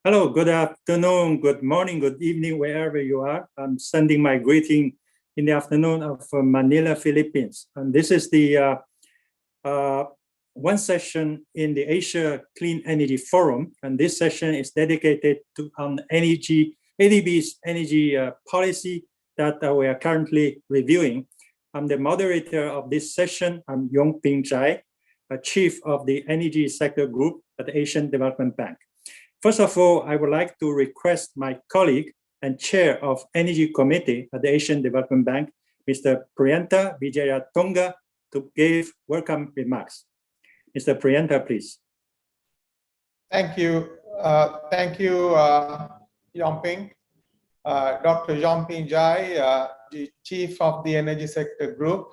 Hello, good afternoon, good morning, good evening, wherever you are. I'm sending my greeting in the afternoon of Manila, Philippines. And this is the one session in the Asia Clean Energy Forum. And this session is dedicated to energy, ADB's energy policy that we are currently reviewing. I'm the moderator of this session. I'm Yong-Ping Chai, Chief of the Energy Sector Group at the Asian Development Bank. First of all, I would like to request my colleague and chair of Energy Committee at the Asian Development Bank, Mr. Priyantha Vijayatunga, to give welcome remarks. Mr. Priyantha, please. Thank you. Yong-Ping. Dr. Yong-Ping Jai, the Chief of the Energy Sector Group,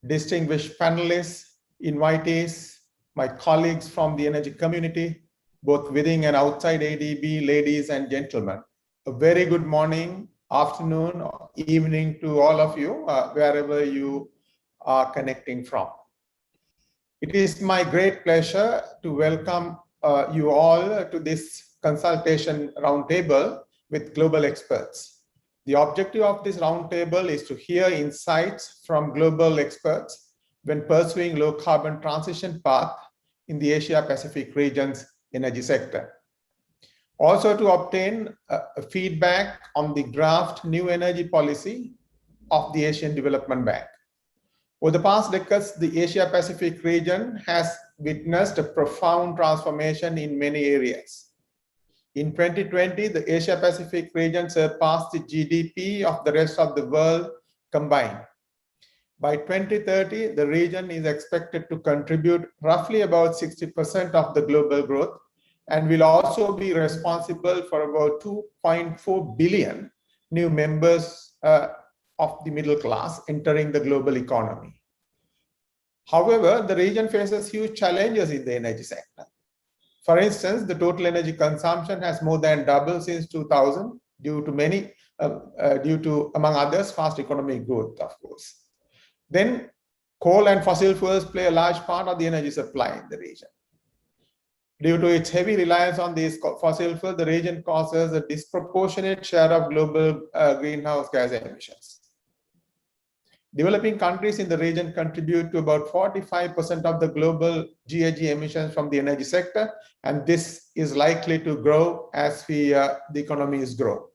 distinguished panelists, invitees, my colleagues from the energy community, both within and outside ADB, ladies and gentlemen. A very good morning, afternoon, or evening to all of you, wherever you are connecting from. It is my great pleasure to welcome you all to this consultation roundtable with global experts. The objective of this roundtable is to hear insights from global experts when pursuing low carbon transition path in the Asia Pacific region's energy sector. Also to obtain feedback on the draft new energy policy of the Asian Development Bank. Over the past decades, the Asia Pacific region has witnessed a profound transformation in many areas. In 2020, the Asia Pacific region surpassed the GDP of the rest of the world combined. By 2030, the region is expected to contribute roughly about 60% of the global growth and will also be responsible for about 2.4 billion new members of the middle class entering the global economy. However, the region faces huge challenges in the energy sector. For instance, the total energy consumption has more than doubled since 2000 due to, among others, fast economic growth, of course. Then coal and fossil fuels play a large part of the energy supply in the region. Due to its heavy reliance on these fossil fuels, the region causes a disproportionate share of global greenhouse gas emissions. Developing countries in the region contribute to about 45% of the global GHG emissions from the energy sector, and this is likely to grow as the economies grow.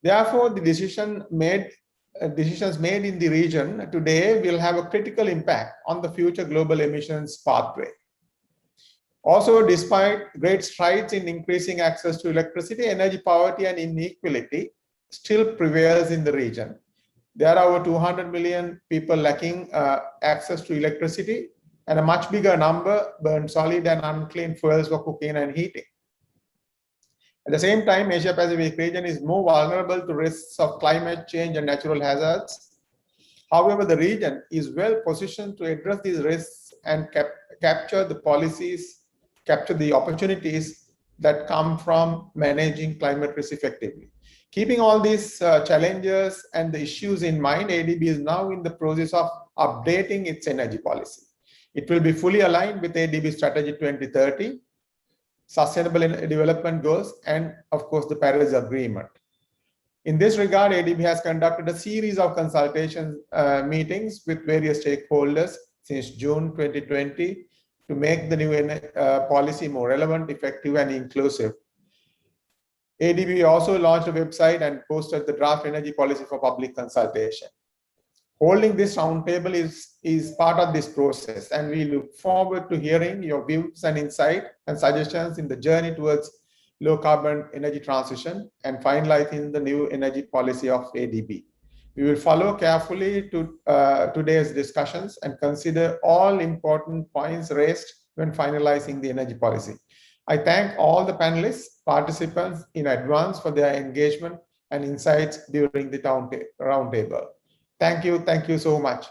Therefore, the decisions made in the region today will have a critical impact on the future global emissions pathway. Also, despite great strides in increasing access to electricity, energy poverty and inequality still prevails in the region. There are over 200 million people lacking access to electricity, and a much bigger number burn solid and unclean fuels for cooking and heating. At the same time, Asia Pacific region is more vulnerable to risks of climate change and natural hazards. However, the region is well positioned to address these risks and capture the opportunities that come from managing climate risk effectively. Keeping all these challenges and the issues in mind, ADB is now in the process of updating its energy policy. It will be fully aligned with ADB Strategy 2030, Sustainable Development Goals, and of course the Paris Agreement. In this regard, ADB has conducted a series of consultation meetings with various stakeholders since June 2020 to make the new policy more relevant, effective, and inclusive. ADB also launched a website and posted the draft energy policy for public consultation. Holding this roundtable is part of this process, and we look forward to hearing your views and insight and suggestions in the journey towards low carbon energy transition and finalizing the new energy policy of ADB. We will follow carefully to today's discussions and consider all important points raised when finalizing the energy policy. I thank all the panelists, participants in advance for their engagement and insights during the roundtable. Thank you so much.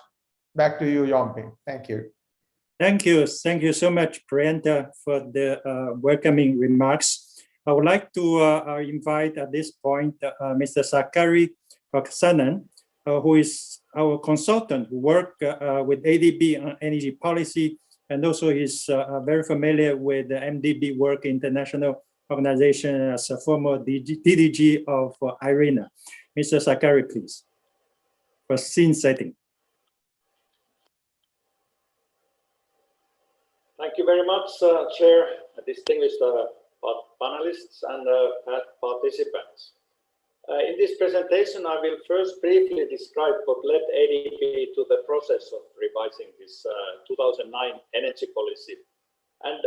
Back to you, Yong-Ping. Thank you. Thank you so much, Priyantha, for the welcoming remarks. I would like to invite at this point Mr. Sakari Vaksanan, who is our consultant who worked with ADB on energy policy, and also he's very familiar with the MDB work, International organization as a former DDG of IRENA. Mr. Sakari, please, for scene setting. Thank you very much, Chair, distinguished panelists and participants. In this presentation, I will first briefly describe what led ADB to the process of revising this 2009 energy policy. And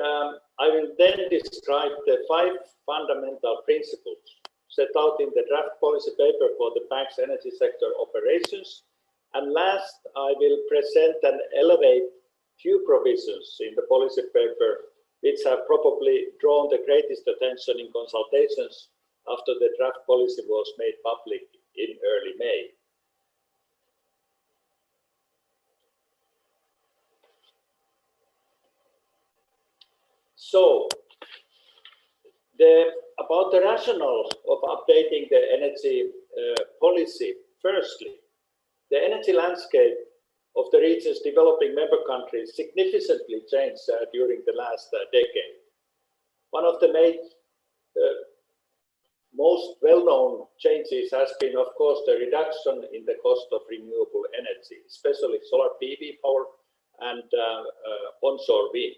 I will then describe the 5 fundamental principles set out in the draft policy paper for the bank's energy sector operations. And last, I will present and elevate few provisions in the policy paper which have probably drawn the greatest attention in consultations after the draft policy was made public in early May. So, about the rationale of updating the energy policy, firstly, the energy landscape of the region's developing member countries significantly changed during the last decade. One of the most well-known changes has been, of course, the reduction in the cost of renewable energy, especially solar PV power and onshore wind.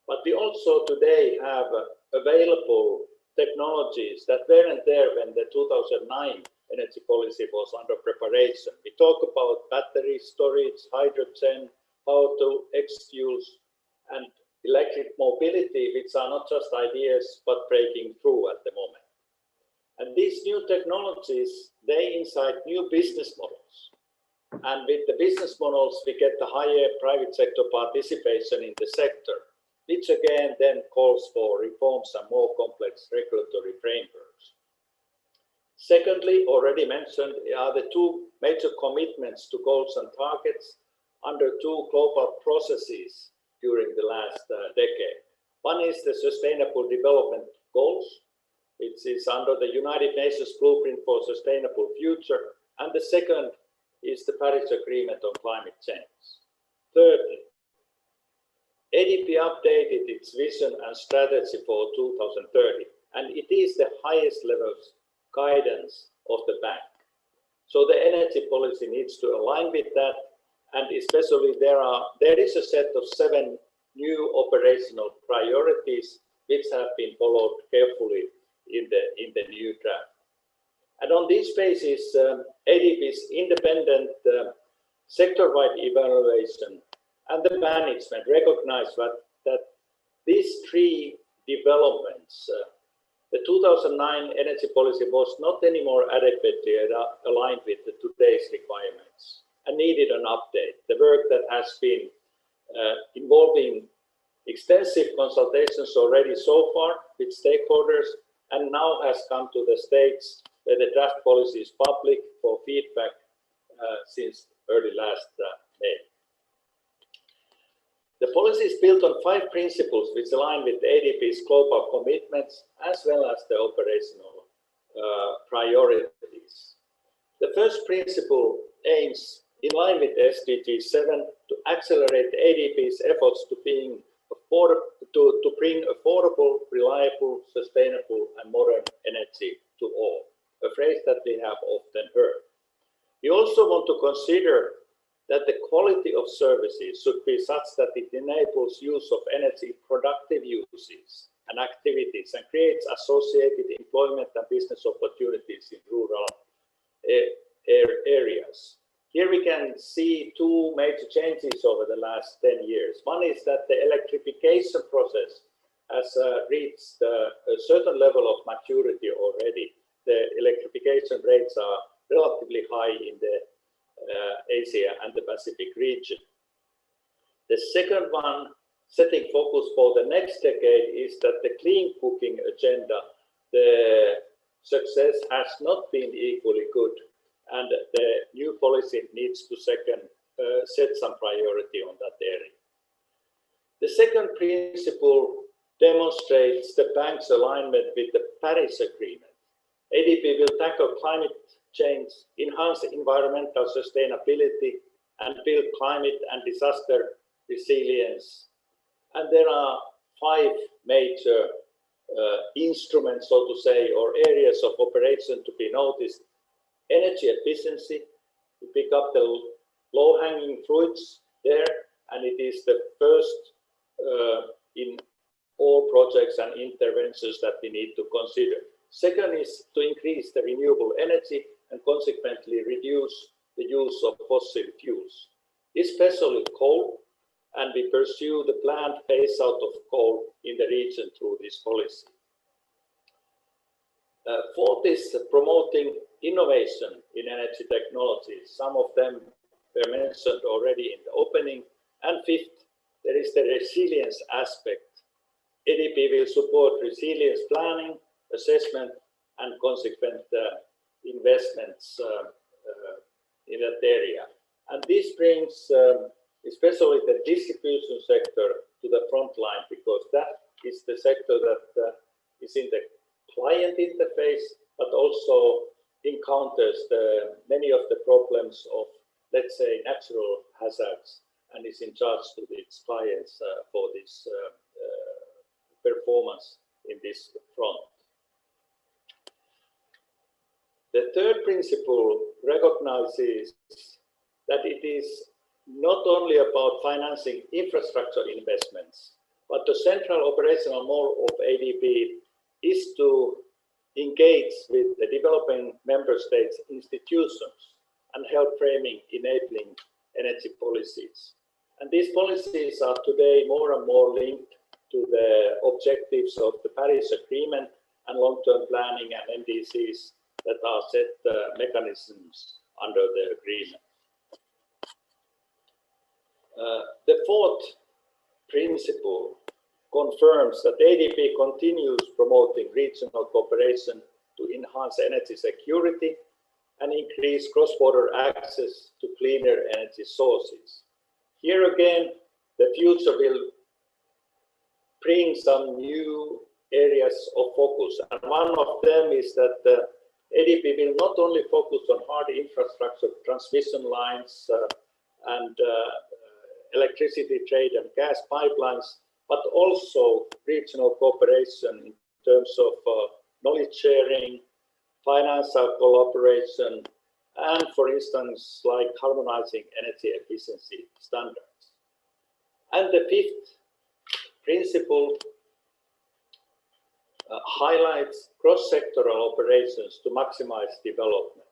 But we also today have available technologies that weren't there when the 2009 energy policy was under preparation. We talk about battery storage, hydrogen, power-to-X fuels, and electric mobility, which are not just ideas, but breaking through at the moment. And these new technologies, they incite new business models. And with the business models, we get the higher private sector participation in the sector, which again then calls for reforms and more complex regulatory frameworks. Secondly, already mentioned are the 2 major commitments to goals and targets under 2 global processes during the last decade. One is the Sustainable Development Goals, which is under the United Nations Blueprint for Sustainable Future, and the second is the Paris Agreement on Climate Change. Thirdly, ADB updated its vision and strategy for 2030, and it is the highest levels guidance of the bank. So the energy policy needs to align with that, and especially there is a set of 7 new operational priorities which have been followed carefully in the new draft. And on this basis, ADB's independent sector-wide evaluation and the management recognize that these 3 developments, the 2009 energy policy was not anymore adequately aligned with today's requirements and needed an update. The work that has been involving extensive consultations already so far with stakeholders and now has come to the stage where the draft policy is public for feedback since early last May. The policy is built on 5 principles which align with ADB's global commitments as well as the operational priorities. The first principle aims, in line with SDG 7, to accelerate ADB's efforts to bring affordable, reliable, sustainable, and modern energy to all, a phrase that we have often heard. We also want to consider that the quality of services should be such that it enables use of energy productive uses and activities and creates associated employment and business opportunities in rural areas. Here we can see 2 major changes over the last 10 years. One is that the electrification process has reached a certain level of maturity already. The electrification rates are relatively high in the Asia and the Pacific region. The second one, setting focus for the next decade, is that the clean cooking agenda, the success has not been equally good, and the new policy needs to set some priority on that area. The second principle demonstrates the bank's alignment with the Paris Agreement. ADB will tackle climate change, enhance environmental sustainability, and build climate and disaster resilience. And there are 5 major instruments, so to say, or areas of operation to be noticed. Energy efficiency, to pick up the low-hanging fruits there, and it is the first in all projects and interventions that we need to consider. Second is to increase the renewable energy and consequently reduce the use of fossil fuels, especially coal, and we pursue the planned phase out of coal in the region through this policy. Fourth is promoting innovation in energy technologies. Some of them were mentioned already in the opening. And fifth, there is the resilience aspect. ADB will support resilience planning, assessment, and consequent investments in that area. And this brings especially the distribution sector to the front line, because that is the sector that is in the client interface, but also encounters many of the problems of, let's say, natural hazards, and is in charge to its clients for this performance in this front. The third principle recognizes that it is not only about financing infrastructure investments, but the central operational model of ADB is to engage with the developing member states' institutions and help framing enabling energy policies. And these policies are today more and more linked to the objectives of the Paris Agreement and long-term planning and NDCs that are set mechanisms under the agreement. The fourth principle confirms that ADB continues promoting regional cooperation to enhance energy security and increase cross-border access to cleaner energy sources. Here again, the future will bring some new areas of focus, and one of them is that ADB will not only focus on hard infrastructure, transmission lines, and electricity trade and gas pipelines, but also regional cooperation in terms of knowledge sharing, financial cooperation, and, for instance, like harmonizing energy efficiency standards. And the fifth principle highlights cross-sectoral operations to maximize development.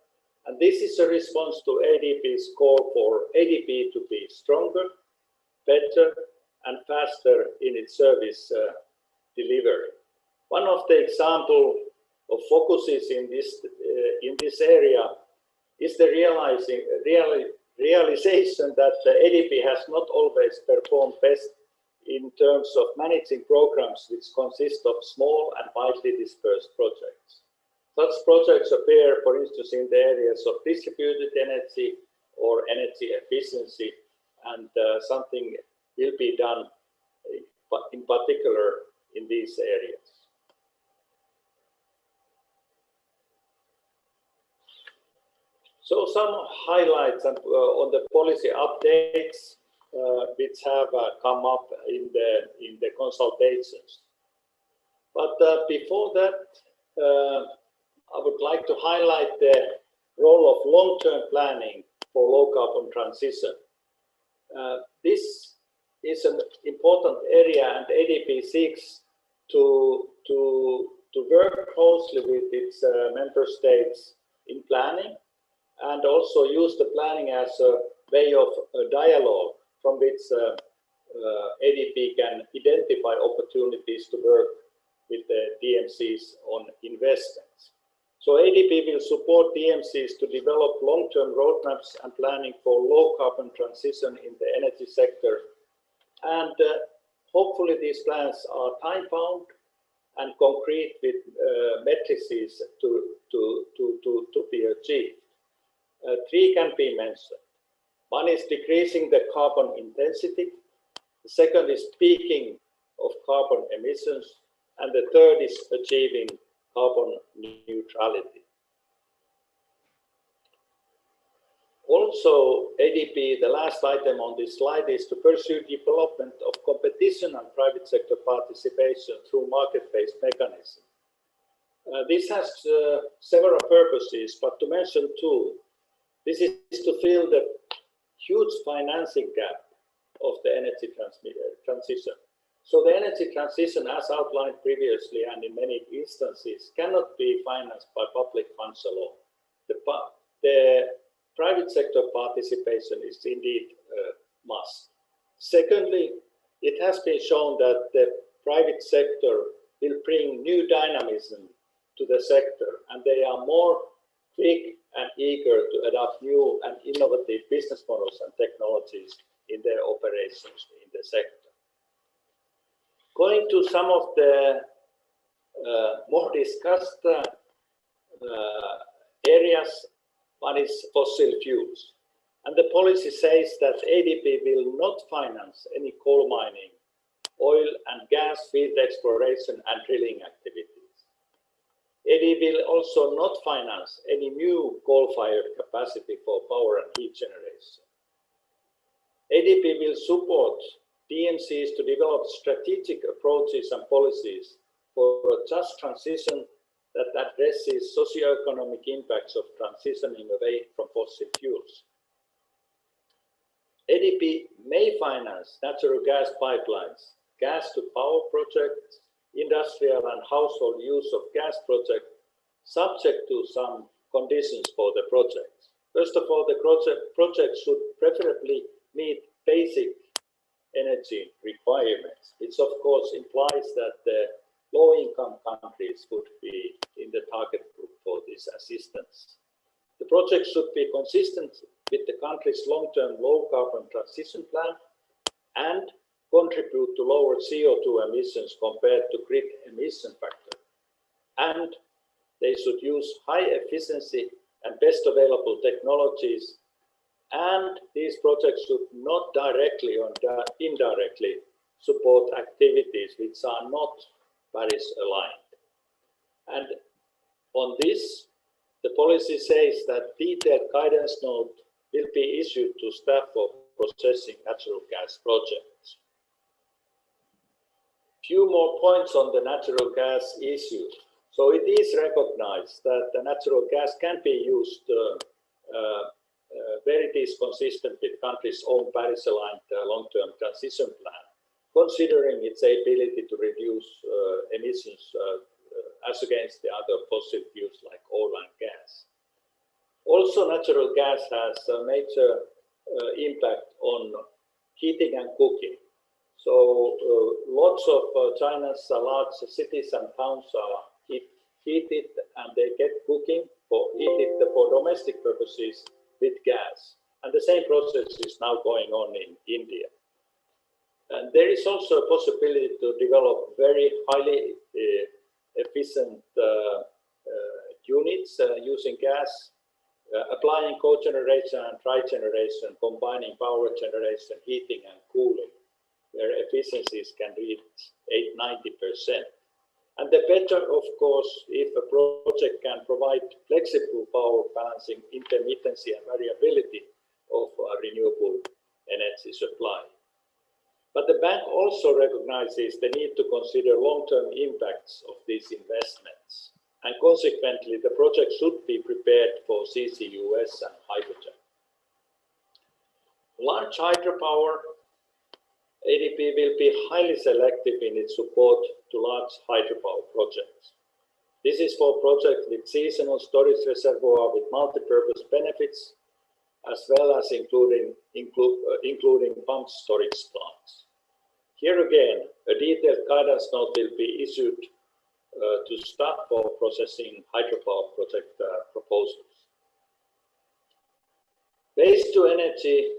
And this is a response to ADB's call for ADB to be stronger, better, and faster in its service delivery. One of the examples of focuses in this area is the realization that the ADB has not always performed best in terms of managing programs which consist of small and widely dispersed projects. Such projects appear, for instance, in the areas of distributed energy or energy efficiency, and something will be done in particular in these areas. So some highlights on the policy updates which have come up in the consultations. But before that, I would like to highlight the role of long-term planning for low-carbon transition. This is an important area, and ADB seeks to work closely with its member states in planning, and also use the planning as a way of dialogue from which ADB can identify opportunities to work with the DMCs on investments. So ADB will support DMCs to develop long-term roadmaps and planning for low-carbon transition in the energy sector. And hopefully these plans are time-bound and concrete with matrices to be achieved. Three can be mentioned. One is decreasing the carbon intensity. The second is peaking of carbon emissions. And the third is achieving carbon neutrality. Also, ADP, the last item on this slide, is to pursue development of competition and private sector participation through market-based mechanisms. This has several purposes, but to mention two, this is to fill the huge financing gap of the energy transition. So the energy transition, as outlined previously and in many instances, cannot be financed by public funds alone. The private sector participation is indeed a must. Secondly, it has been shown that the private sector will bring new dynamism to the sector, and they are more quick and eager to adopt new and innovative business models and technologies in their operations in the sector. Going to some of the more discussed areas, one is fossil fuels. And the policy says that ADP will not finance any coal mining, oil and gas field exploration and drilling activities. ADP will also not finance any new coal-fired capacity for power and heat generation. ADP will support DMCs to develop strategic approaches and policies for a just transition that addresses socioeconomic impacts of transitioning away from fossil fuels. ADP may finance natural gas pipelines, gas-to-power projects, industrial and household use of gas projects, subject to some conditions for the projects. First of all, the project should preferably meet basic energy requirements, which of course implies that the low-income countries would be in the target group for this assistance. The project should be consistent with the country's long-term low-carbon transition plan and contribute to lower CO2 emissions compared to grid emission factor. And they should use high efficiency and best available technologies, and these projects should not directly or indirectly support activities which are not Paris aligned. And on this, the policy says that detailed guidance note will be issued to staff for processing natural gas projects. Few more points on the natural gas issue. So it is recognized that the natural gas can be used where it is consistent with countries' own Paris-aligned long-term transition plan, considering its ability to reduce emissions as against the other fossil fuels like oil and gas. Also, natural gas has a major impact on heating and cooking. So lots of China's large cities and towns are heated, and they get cooking heated for domestic purposes with gas. And the same process is now going on in India. And there is also a possibility to develop very highly efficient units using gas, applying cogeneration and trigeneration, combining power generation, heating and cooling, where efficiencies can reach 80–90%. And the better, of course, if a project can provide flexible power balancing intermittency and variability of renewable energy supply. But the bank also recognizes the need to consider long-term impacts of these investments. And consequently, the project should be prepared for CCUS and hydrogen. Large hydropower, ADP will be highly selective in its support to large hydropower projects. This is for projects with seasonal storage reservoir with multi-purpose benefits, as well as including pumped storage plants. Here again, a detailed guidance note will be issued to staff for processing hydropower project proposals. Waste to energy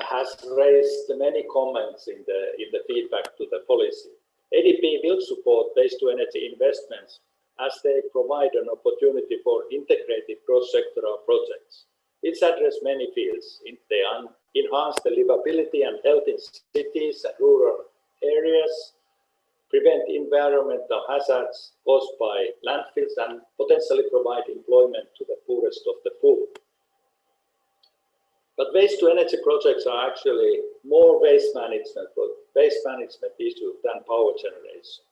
has raised many comments in the feedback to the policy. ADP will support waste to energy investments as they provide an opportunity for integrated cross-sectoral projects, which address many fields. They enhance the livability and health in cities and rural areas, prevent environmental hazards caused by landfills, and potentially provide employment to the poorest of the poor. But waste to energy projects are actually more waste management issue than power generation.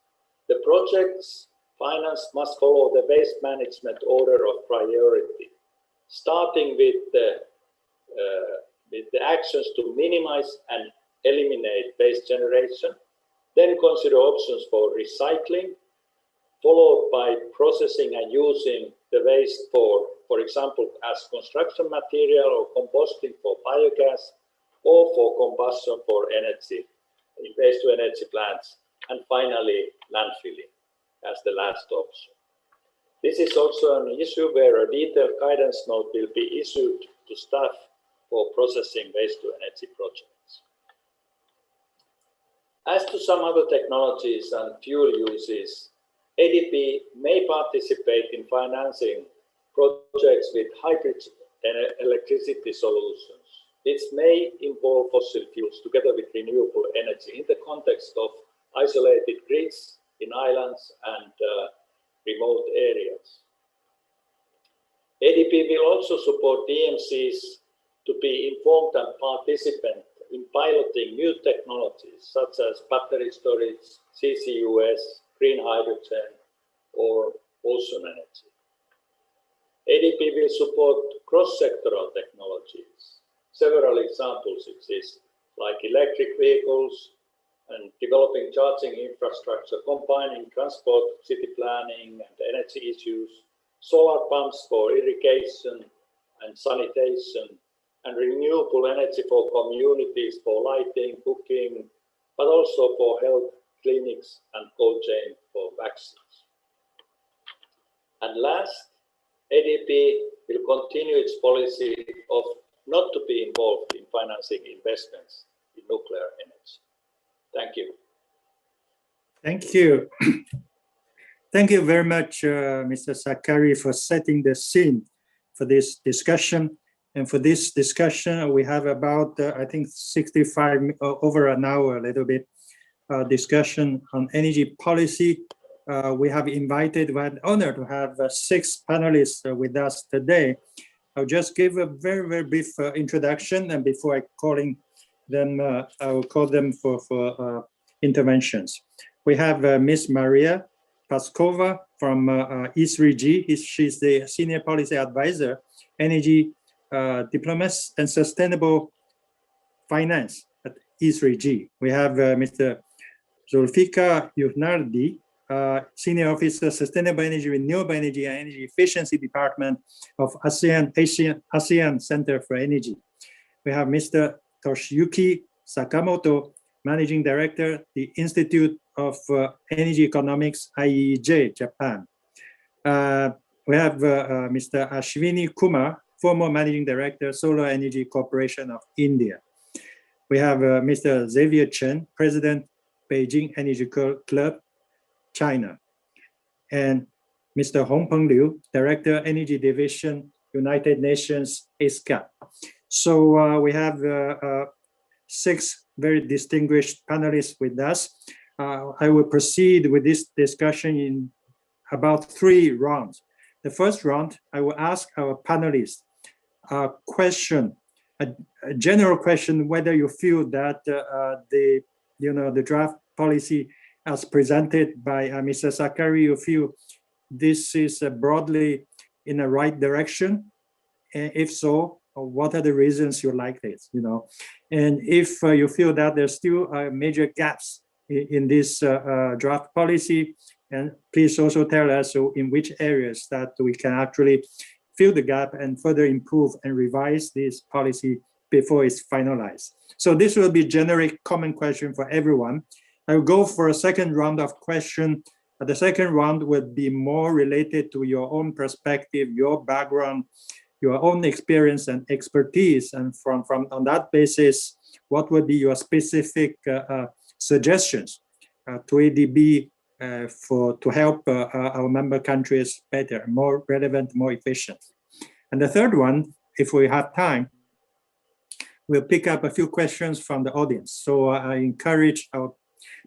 The project's finance must follow the waste management order of priority, starting with the actions to minimize and eliminate waste generation, then consider options for recycling, followed by processing and using the waste for example, as construction material or composting for biogas or for combustion for energy, in waste to energy plants, and finally landfilling as the last option. This is also an issue where a detailed guidance note will be issued to staff for processing waste to energy projects. As to some other technologies and fuel uses, ADB may participate in financing projects with hybrid electricity solutions. This may involve fossil fuels together with renewable energy in the context of isolated grids in islands and remote areas. ADB will also support DMCs to be informed and participant in piloting new technologies such as battery storage, CCUS, green hydrogen, or ocean energy. ADB will support cross-sectoral technologies. Several examples exist, like electric vehicles and developing charging infrastructure, combining transport, city planning, and energy issues, solar pumps for irrigation and sanitation, and renewable energy for communities, for lighting, cooking, but also for health clinics and cold chain for vaccines. And last, ADB will continue its policy of not to be involved in financing investments in nuclear energy. Thank you. Thank you. Thank you very much, Mr. Sakari, for setting the scene for this discussion. And for this discussion, we have about, I think, 65, over an hour, a little bit, discussion on energy policy. We have invited, we're honored to have 6 panelists with us today. I'll just give a very, very brief introduction, and before I calling them, I will call them for interventions. We have Ms. Maria Paskova from E3G. She's the Senior Policy Advisor, Energy Diplomacy and Sustainable Finance at E3G. We have Mr. Zulfikar Yunardi, Senior Officer, Sustainable Energy, Renewable Energy and Energy Efficiency Department of ASEAN Centre for Energy. We have Mr. Toshiyuki Sakamoto, Managing Director, the Institute of Energy Economics, IEJ, Japan. We have Mr. Ashwini Kumar, former Managing Director, Solar Energy Corporation of India. We have Mr. Xavier Chen, President, Beijing Energy Club, China. And Mr. Hongpeng Liu, Director, Energy Division, United Nations, ASEAN. So we have 6 very distinguished panelists with us. I will proceed with this discussion in about 3 rounds. The first round, I will ask our panelists a question, a general question, whether you feel that the draft policy as presented by Mr. Sakari, you feel this is broadly in the right direction? And if so, what are the reasons you like this? And if you feel that there's still major gaps in this draft policy, and please also tell us in which areas that we can actually fill the gap and further improve and revise this policy before it's finalized. So this will be generic common question for everyone. I will go for a second round of question. The second round would be more related to your own perspective, your background, your own experience and expertise. And from on that basis, what would be your specific suggestions to ADB to help our member countries better, more relevant, more efficient? And the third one, if we have time, we'll pick up a few questions from the audience. So I encourage our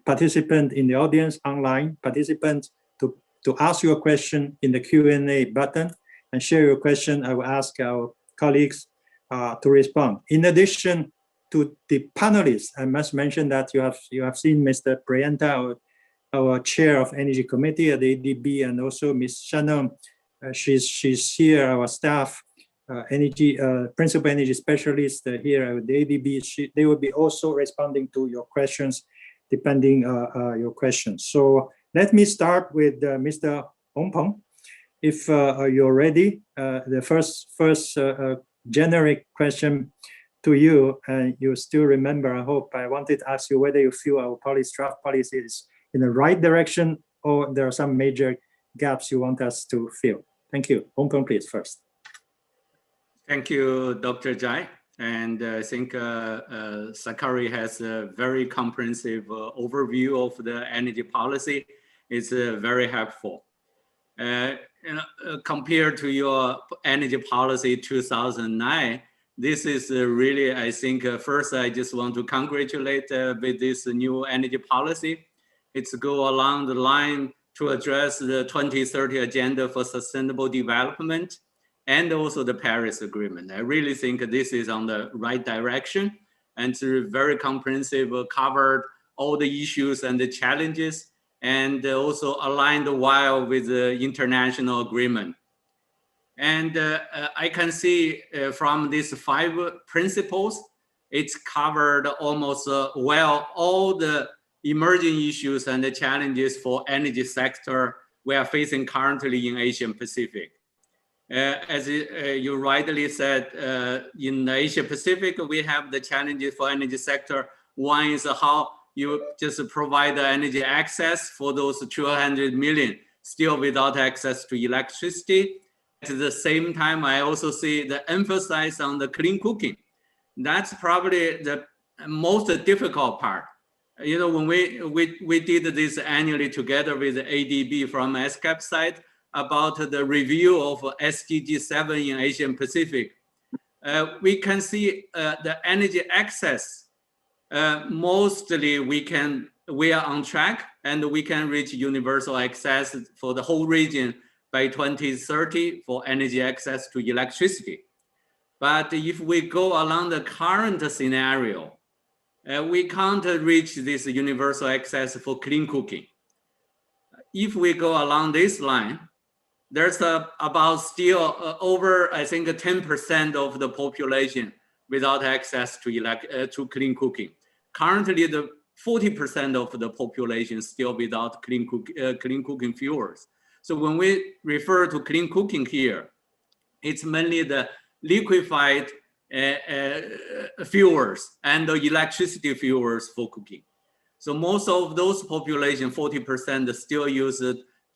participant in the audience, online participants, to ask your question in the Q&A button and share your question. I will ask our colleagues to respond. In addition to the panelists, I must mention that you have seen Mr. Prianta, our chair of Energy Committee at ADB, and also Ms. Shannon. She's here, our staff, principal energy specialist here at the ADB. They will be also responding to your questions, depending your questions. So let me start with Mr. Hong Peng. If you're ready, the first generic question to you, and you still remember, I hope, I wanted to ask you whether you feel our draft policy is in the right direction, or there are some major gaps you want us to fill. Thank you. Hong Peng, please, first. Thank you, Dr. Jai. And I think Sakari has a very comprehensive overview of the energy policy. It's very helpful. Compared to your energy policy 2009, this is really, I think, first I just want to congratulate with this new energy policy. It's go along the line to address the 2030 agenda for sustainable development and also the Paris Agreement. I really think this is on the right direction, and it's very comprehensive, covered all the issues and the challenges, and also aligned well with the international agreement. And I can see from these 5 principles, it's covered almost well all the emerging issues and the challenges for energy sector we are facing currently in Asian Pacific. As you rightly said, in Asia Pacific, we have the challenges for energy sector. One is how you just provide the energy access for those 200 million still without access to electricity. At the same time, I also see the emphasis on the clean cooking. That's probably the most difficult part. You know, when we did this annually together with ADB from ASCAP side about the review of SDG 7 in Asian Pacific, we can see the energy access. Mostly we are on track, and we can reach universal access for the whole region by 2030 for energy access to electricity. But if we go along the current scenario, we can't reach this universal access for clean cooking. If we go along this line, there's about still over, I think, 10% of the population without access to clean cooking. Currently, the 40% of the population still without clean cooking fuels. So when we refer to clean cooking here, it's mainly the liquefied fuels and the electricity fuels for cooking. So most of those population, 40%, still use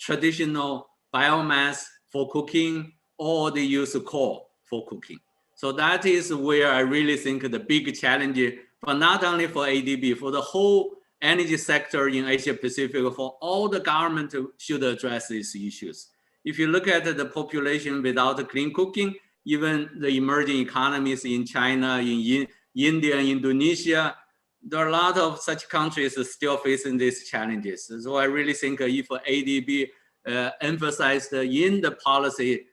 traditional biomass for cooking, or they use coal for cooking. So that is where I really think the big challenge, but not only for ADB, for the whole energy sector in Asia Pacific, for all the government should address these issues. If you look at the population without clean cooking, even the emerging economies in China, in India, Indonesia, there are a lot of such countries still facing these challenges. So I really think if ADB emphasized in the policy,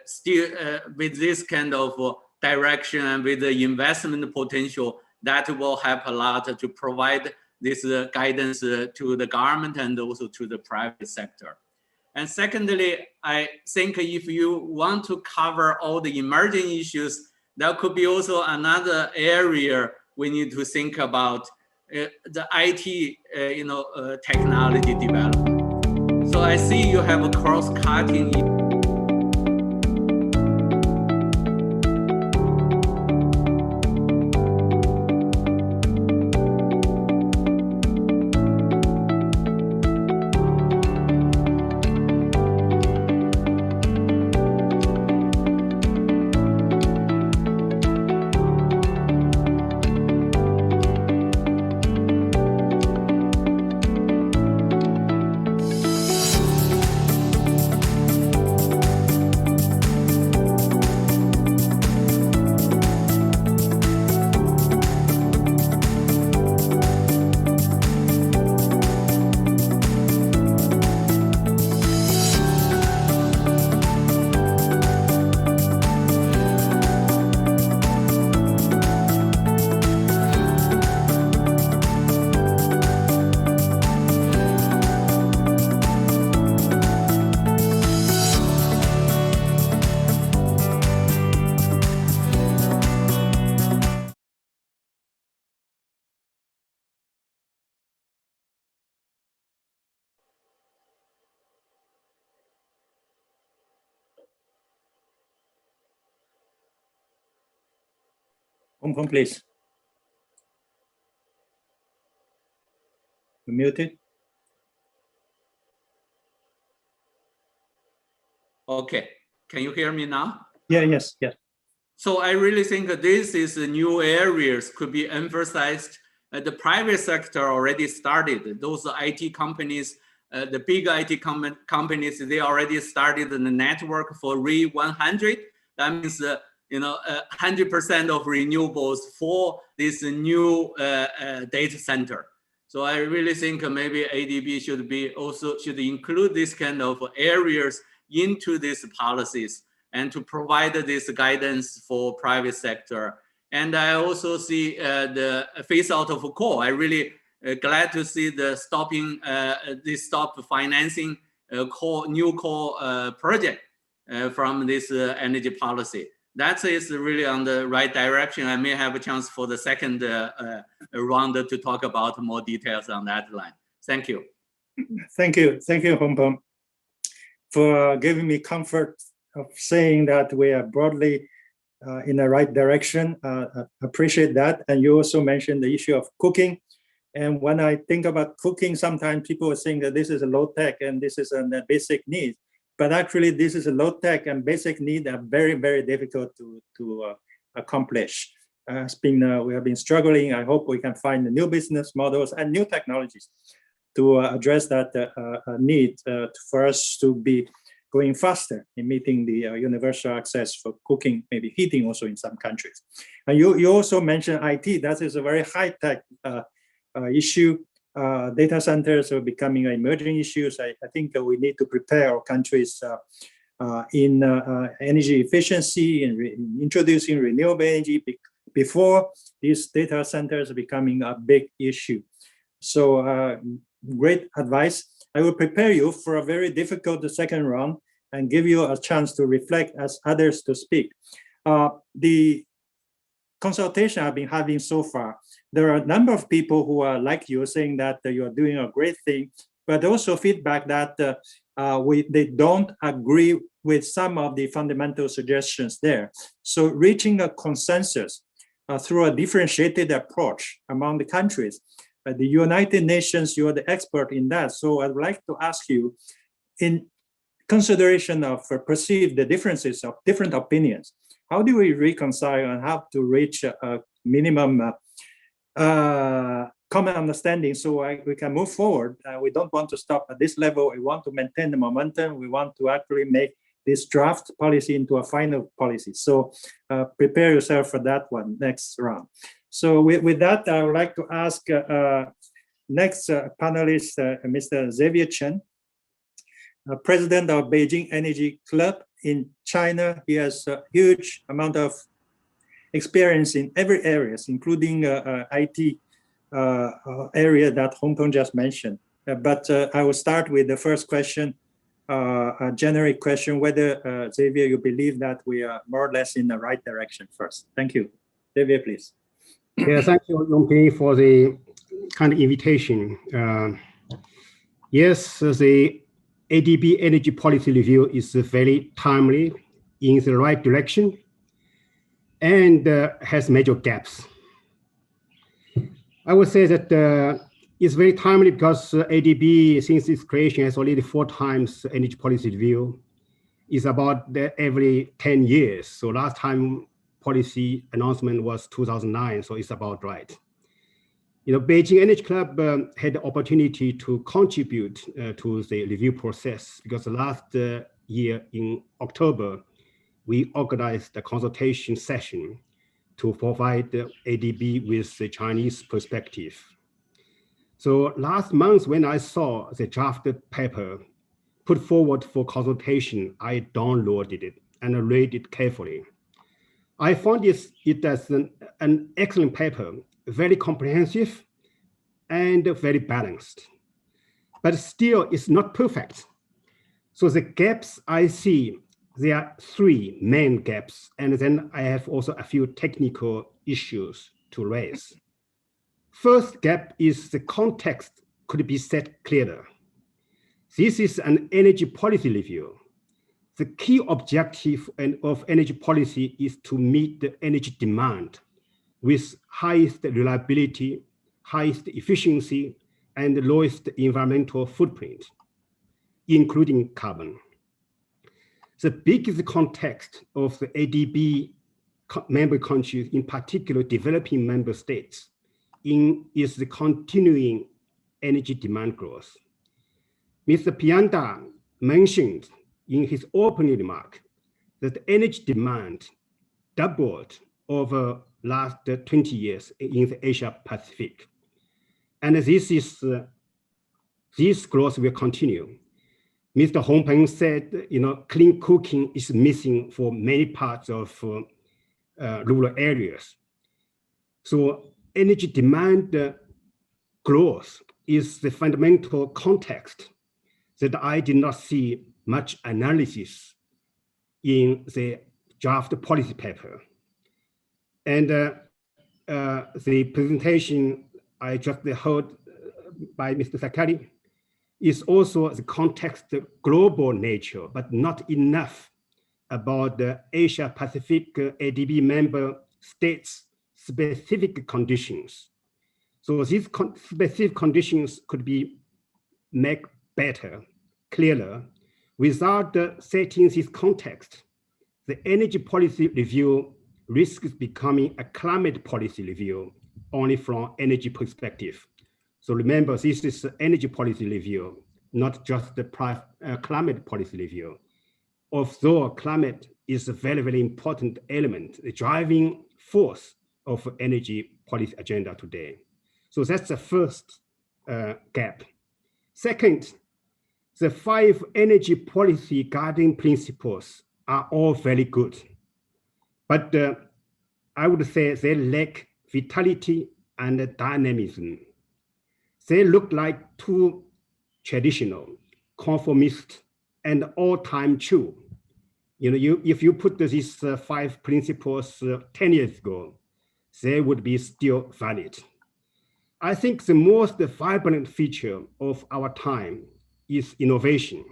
still with this kind of direction and with the investment potential, that will help a lot to provide this guidance to the government and also to the private sector. And secondly, I think if you want to cover all the emerging issues, that could be also another area we need to think about the IT, technology development. So I see you have a cross-cutting. Hong Kong, please. You're muted. Okay, can you hear me now? Yeah, yes. So I really think that this is new areas could be emphasized. The private sector already started. Those IT companies, the big IT companies, they already started the network for RE100. That means 100% of renewables for this new data center. So I really think maybe ADB should include this kind of areas into these policies and to provide this guidance for private sector. And I also see the phase out of coal. I really glad to see the stop financing new coal project from this energy policy. That is really on the right direction. I may have a chance for the second round to talk about more details on that line. Thank you. Thank you, Hong Kong, for giving me comfort of saying that we are broadly in the right direction. Appreciate that. And you also mentioned the issue of cooking. And when I think about cooking, sometimes people think that this is a low tech and this is a basic need. But actually, this is a low tech and basic need are very, very difficult to accomplish. We have been struggling. I hope we can find the new business models and new technologies to address that need for us to be going faster in meeting the universal access for cooking, maybe heating also in some countries. And you also mentioned IT. That is a very high-tech issue. Data centers are becoming emerging issues. I think we need to prepare our countries in energy efficiency and introducing renewable energy before these data centers are becoming a big issue. So great advice. I will prepare you for a very difficult second round and give you a chance to reflect as others to speak. The consultation I've been having so far, there are a number of people who are like you, saying that you are doing a great thing, but also feedback that they don't agree with some of the fundamental suggestions there. So reaching a consensus through a differentiated approach among the countries. The United Nations, you are the expert in that. So I'd like to ask you, in consideration of perceived the differences of different opinions, how do we reconcile and how to reach a minimum common understanding so we can move forward? We don't want to stop at this level. We want to maintain the momentum. We want to actually make this draft policy into a final policy. So prepare yourself for that one next round. So with that, I would like to ask next panelist, Mr. Xavier Chen, president of Beijing Energy Club in China. He has a huge amount of experience in every areas, including IT area that Hong Kong just mentioned. But I will start with the first question, a generic question, whether, Xavier, you believe that we are more or less in the right direction first. Thank you. Xavier, please. Yeah, thank you, Yongping, for the kind of invitation. Yes, the ADB energy policy review is very timely, in the right direction, and has major gaps. I would say that it's very timely because ADB, since its creation, has already 4 times energy policy review. It's about every 10 years. So last time policy announcement was 2009, so it's about right. Beijing Energy Club had the opportunity to contribute to the review process because last year in October, we organized the consultation session to provide the ADB with the Chinese perspective. So last month, when I saw the draft paper put forward for consultation, I downloaded it and read it carefully. I found it as an excellent paper, very comprehensive and very balanced, but still it's not perfect. So the gaps I see, there are 3 main gaps, and then I have also a few technical issues to raise. First gap is the context could be set clearer. This is an energy policy review. The key objective of energy policy is to meet the energy demand with highest reliability, highest efficiency, and lowest environmental footprint, including carbon. The biggest context of the ADB member countries, in particular developing member states, is the continuing energy demand growth. Mr. Pianda mentioned in his opening remark that energy demand doubled over last 20 years in the Asia Pacific. And this growth will continue. Mr. Hong Peng said, clean cooking is missing for many parts of rural areas. So energy demand growth is the fundamental context that I did not see much analysis in the draft policy paper. And the presentation I just heard by Mr. Sakari is also the context, global nature, but not enough about the Asia Pacific ADB member states' specific conditions. So these specific conditions could be made better, clearer. Without setting this context, the energy policy review risks becoming a climate policy review only from energy perspective. So remember, this is an energy policy review, not just the climate policy review. Although climate is a very, very important element, the driving force of energy policy agenda today. So that's the first gap. Second, the 5 energy policy guiding principles are all very good, but I would say they lack vitality and dynamism. They look like too traditional, conformist, and all-time true. If you put these 5 principles 10 years ago, they would be still valid. I think the most vibrant feature of our time is innovation,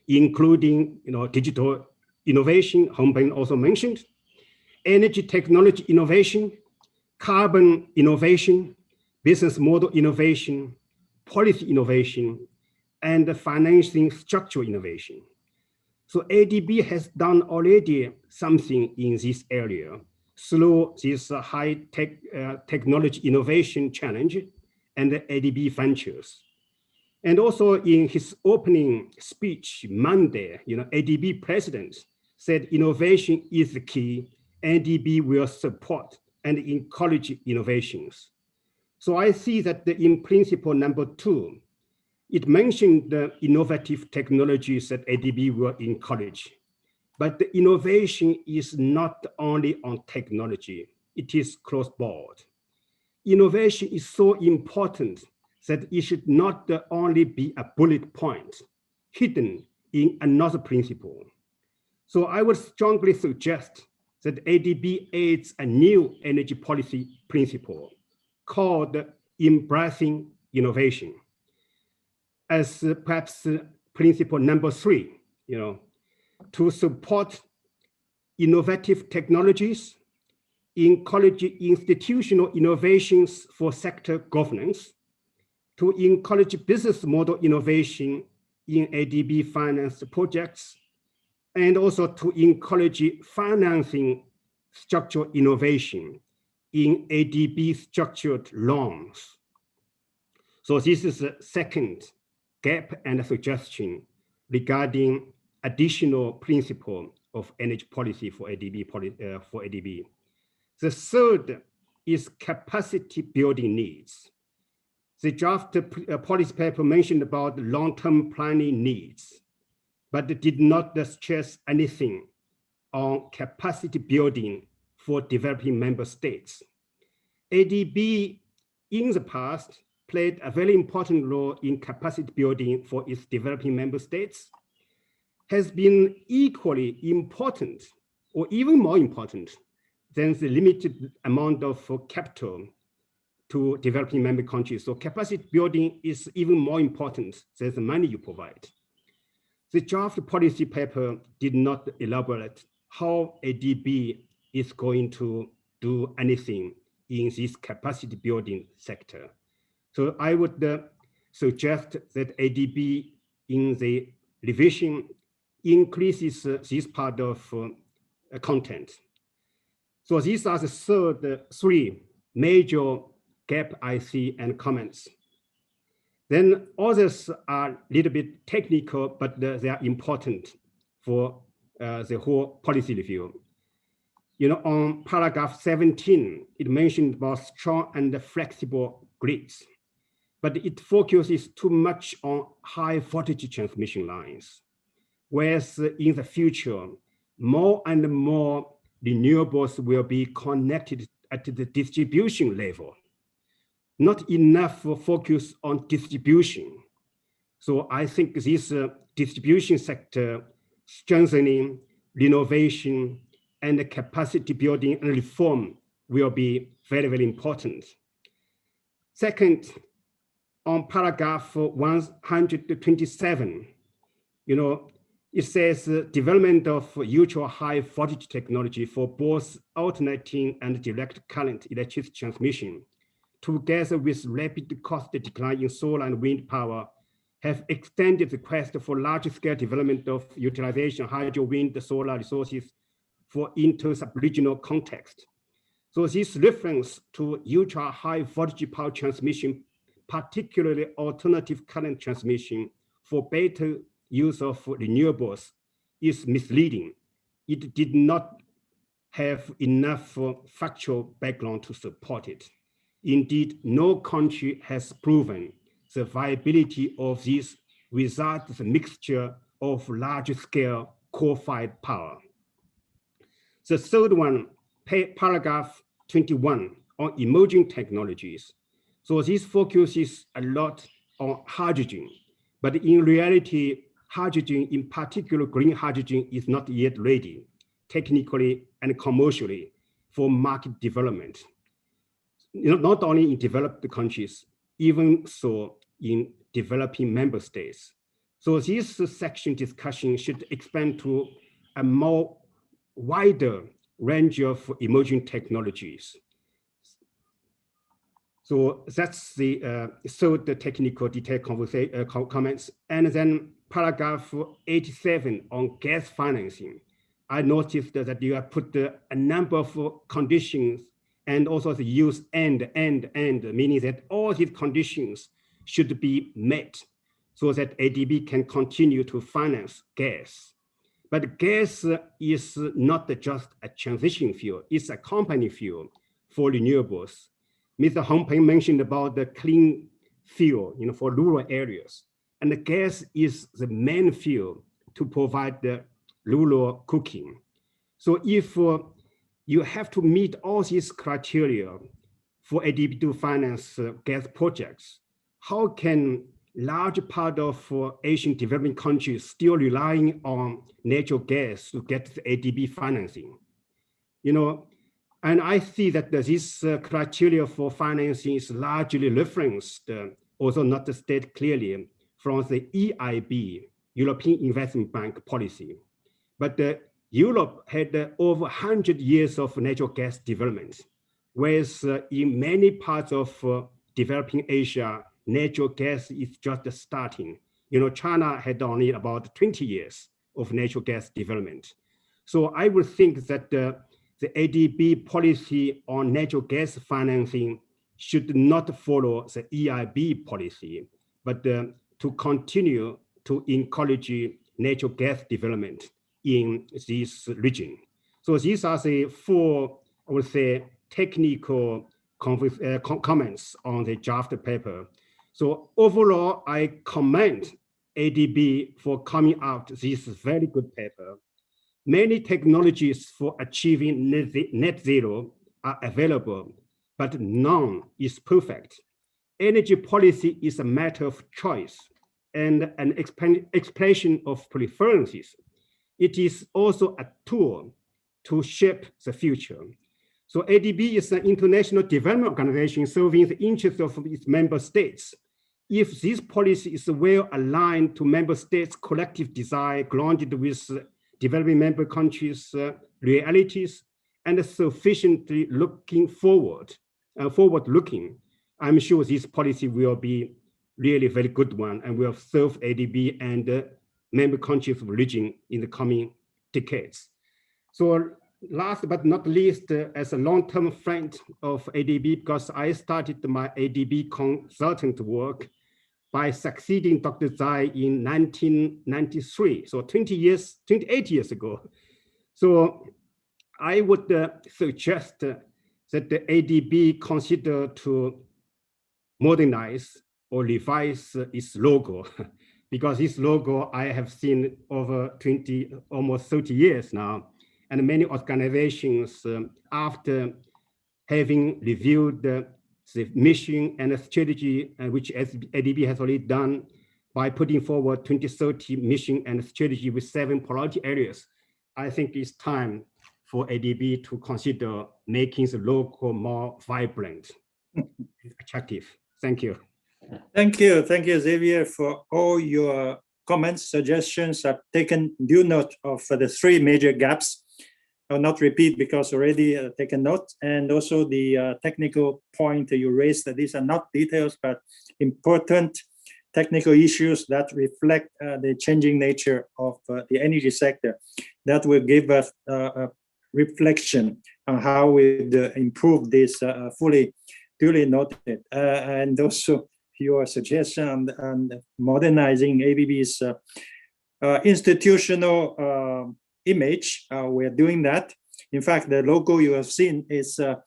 including digital innovation, Hong Peng also mentioned, energy technology innovation, carbon innovation, business model innovation, policy innovation, and financing structural innovation. So ADB has done already something in this area through this high-tech technology innovation challenge and the ADB ventures. And also in his opening speech Monday, ADB president said innovation is the key. ADB will support and encourage innovations. So I see that in principle number 2, it mentioned the innovative technologies that ADB will encourage. But the innovation is not only on technology, it is cross-board. Innovation is so important that it should not only be a bullet point hidden in another principle. So I would strongly suggest that ADB aids a new energy policy principle called embracing innovation as perhaps principle number 3, to support innovative technologies, encourage institutional innovations for sector governance, to encourage business model innovation in ADB finance projects, and also to encourage financing structural innovation in ADB structured loans. So this is the second gap and suggestion regarding additional principle of energy policy for ADB. The third is capacity building needs. The draft policy paper mentioned about long-term planning needs, but did not stress anything on capacity building for developing member states. ADB in the past played a very important role in capacity building for its developing member states, has been equally important or even more important than the limited amount of capital to developing member countries. So capacity building is even more important than the money you provide. The draft policy paper did not elaborate how ADB is going to do anything in this capacity building sector. So I would suggest that ADB in the revision increases this part of content. So these are the three major gap I see and comments. Then others are a little bit technical, but they are important for the whole policy review. On paragraph 17, it mentioned about strong and flexible grids, but it focuses too much on high voltage transmission lines. Whereas in the future, more and more renewables will be connected at the distribution level. Not enough focus on distribution. So I think this distribution sector strengthening, renovation, and capacity building and reform will be very, very important. Second, on paragraph 127, it says development of ultra high voltage technology for both alternating and direct current electricity transmission, together with rapid cost decline in solar and wind power, have extended the quest for large-scale development of utilization of hydro, wind, solar resources for inter-sub-regional context. So this reference to ultra-high voltage power transmission, particularly alternative current transmission for better use of renewables, is misleading. It did not have enough factual background to support it. Indeed, no country has proven the viability of this without the mixture of large-scale coal-fired power. The third one, paragraph 21, on emerging technologies. So this focuses a lot on hydrogen, but in reality, hydrogen, in particular green hydrogen, is not yet ready, technically and commercially, for market development. Not only in developed countries, even so in developing member states. So this section discussion should expand to a more wider range of emerging technologies. So that's the third technical detail comments. And then paragraph 87 on gas financing. I noticed that you have put a number of conditions and also the use and, meaning that all these conditions should be met so that ADB can continue to finance gas. But gas is not just a transition fuel, it's a company fuel for renewables. Mr. Hong Peng mentioned about the clean fuel for rural areas. And the gas is the main fuel to provide the rural cooking. So if you have to meet all these criteria for ADB to finance gas projects, how can large part of Asian developing countries still relying on natural gas to get the ADB financing? And I see that this criteria for financing is largely referenced, also not stated clearly, from the EIB, European Investment Bank policy. But Europe had over 100 years of natural gas development, whereas in many parts of developing Asia, natural gas is just starting. China had only about 20 years of natural gas development. So I would think that the ADB policy on natural gas financing should not follow the EIB policy, but to continue to encourage natural gas development in this region. So these are the four, I would say, technical comments on the draft paper. So overall, I commend ADB for coming out this very good paper. Many technologies for achieving net zero are available, but none is perfect. Energy policy is a matter of choice and an expression of preferences. It is also a tool to shape the future. So ADB is an international development organization serving the interests of its member states. If this policy is well aligned to member states' collective desire, grounded with developing member countries' realities, and sufficiently forward-looking, I'm sure this policy will be really a very good one and will serve ADB and member countries of the region in the coming decades. So last but not least, as a long-term friend of ADB, because I started my ADB consultant work by succeeding Dr. Zhai in 1993, so 28 years ago. So I would suggest that the ADB consider to modernize or revise its logo, because this logo I have seen over almost 30 years now, and many organizations, after having reviewed the mission and the strategy, which ADB has already done by putting forward 2030 mission and strategy with 7 priority areas, I think it's time for ADB to consider making the logo more vibrant and attractive. Thank you. Thank you, Xavier, for all your comments, suggestions. I've taken due note of the 3 major gaps. I'll not repeat because already taken note, and also the technical point you raised, that these are not details, but important technical issues that reflect the changing nature of the energy sector. That will give us a reflection on how we improve this duly noted, and also your suggestion on modernizing ABB's institutional image. We're doing that. In fact, the logo you have seen is the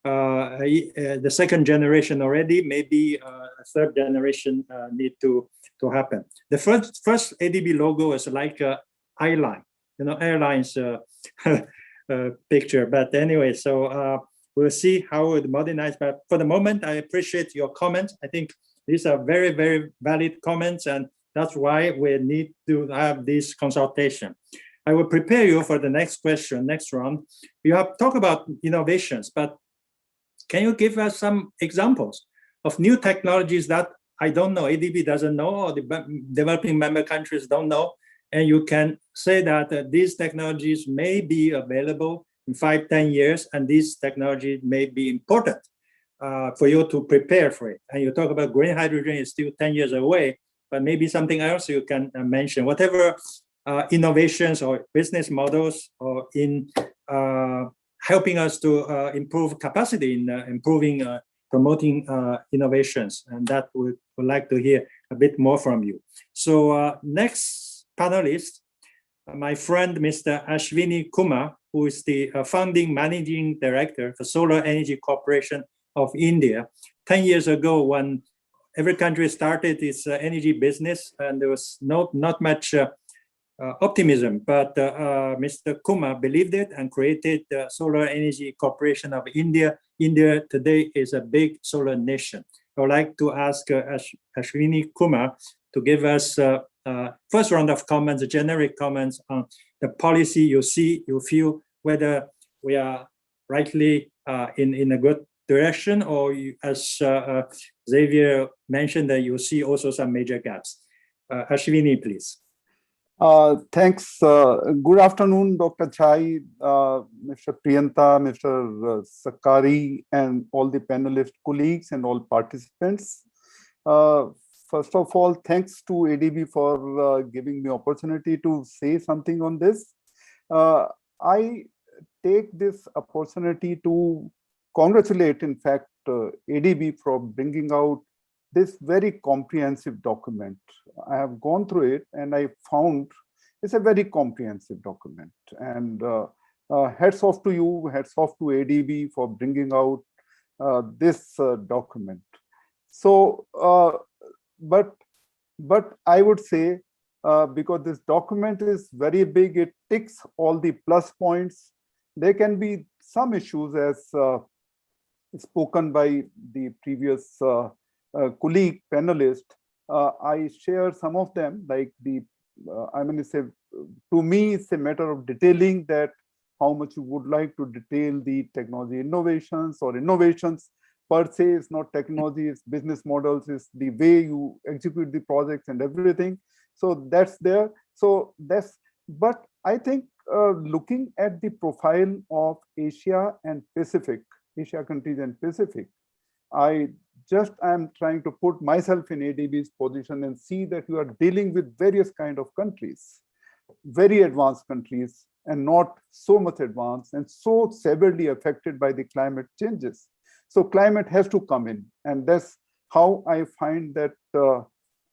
2nd generation already. Maybe a 3rd generation need to happen. The first ADB logo is like a airline, airlines picture. But anyway, so we'll see how it modernize. But for the moment, I appreciate your comments. I think these are very, very valid comments, and that's why we need to have this consultation. I will prepare you for the next question, next round. You have talked about innovations, but can you give us some examples of new technologies that I don't know, ADB doesn't know, or the developing member countries don't know, and you can say that these technologies may be available in 5-10 years, and these technologies may be important for you to prepare for it. And you talk about green hydrogen is still 10 years away, but maybe something else you can mention, whatever innovations or business models, or in helping us to improve capacity in promoting innovations. And that we would like to hear a bit more from you. So next panelist, my friend, Mr. Ashwini Kumar, who is the founding managing director for Solar Energy Corporation of India. 10 years ago, when every country started its energy business, and there was not much optimism, but Mr. Kumar believed it and created the Solar Energy Corporation of India. India today is a big solar nation. I would like to ask Ashwini Kumar to give us first round of comments, generic comments on the policy you see, you feel whether we are rightly in a good direction, or you, as Xavier mentioned, that you see also some major gaps. Ashwini, please. Thanks. Good afternoon, Dr. Chai, Mr. Priyanta, Mr. Sakari, and all the panelist colleagues and all participants. First of all, thanks to ADB for giving me opportunity to say something on this. I take this opportunity to congratulate, in fact, ADB for bringing out this very comprehensive document. I have gone through it and I found it's a very comprehensive document. And hats off to you, hats off to ADB for bringing out this document. So, but I would say, because this document is very big, it ticks all the plus points. There can be some issues, as spoken by the previous colleague panelist. I share some of them, like the, I mean, it's a, to me, it's a matter of detailing that how much you would like to detail the technology innovations or innovations per se. It's not technology, it's business models, it's the way you execute the projects and everything. So that's there. So that's, but I think looking at the profile of Asia countries and Pacific, I am trying to put myself in ADB's position and see that you are dealing with various kind of countries, very advanced countries and not so much advanced and so severely affected by the climate changes. So climate has to come in, and that's how I find that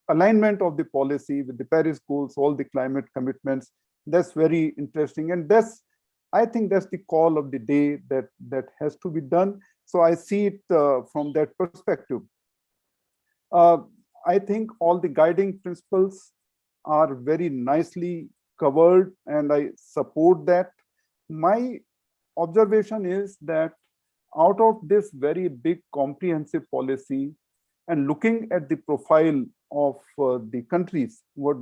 alignment of the policy with the Paris goals, all the climate commitments, that's very interesting. And I think that's the call of the day that has to be done. So I see it from that perspective. I think all the guiding principles are very nicely covered, and I support that. My observation is that out of this very big comprehensive policy and looking at the profile of the countries, what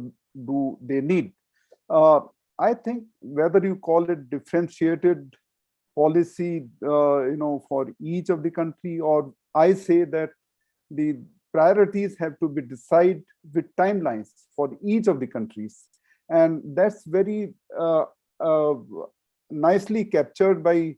do they need? I think whether you call it differentiated policy, for each of the country, or I say that the priorities have to be decided with timelines for each of the countries. And that's very nicely captured by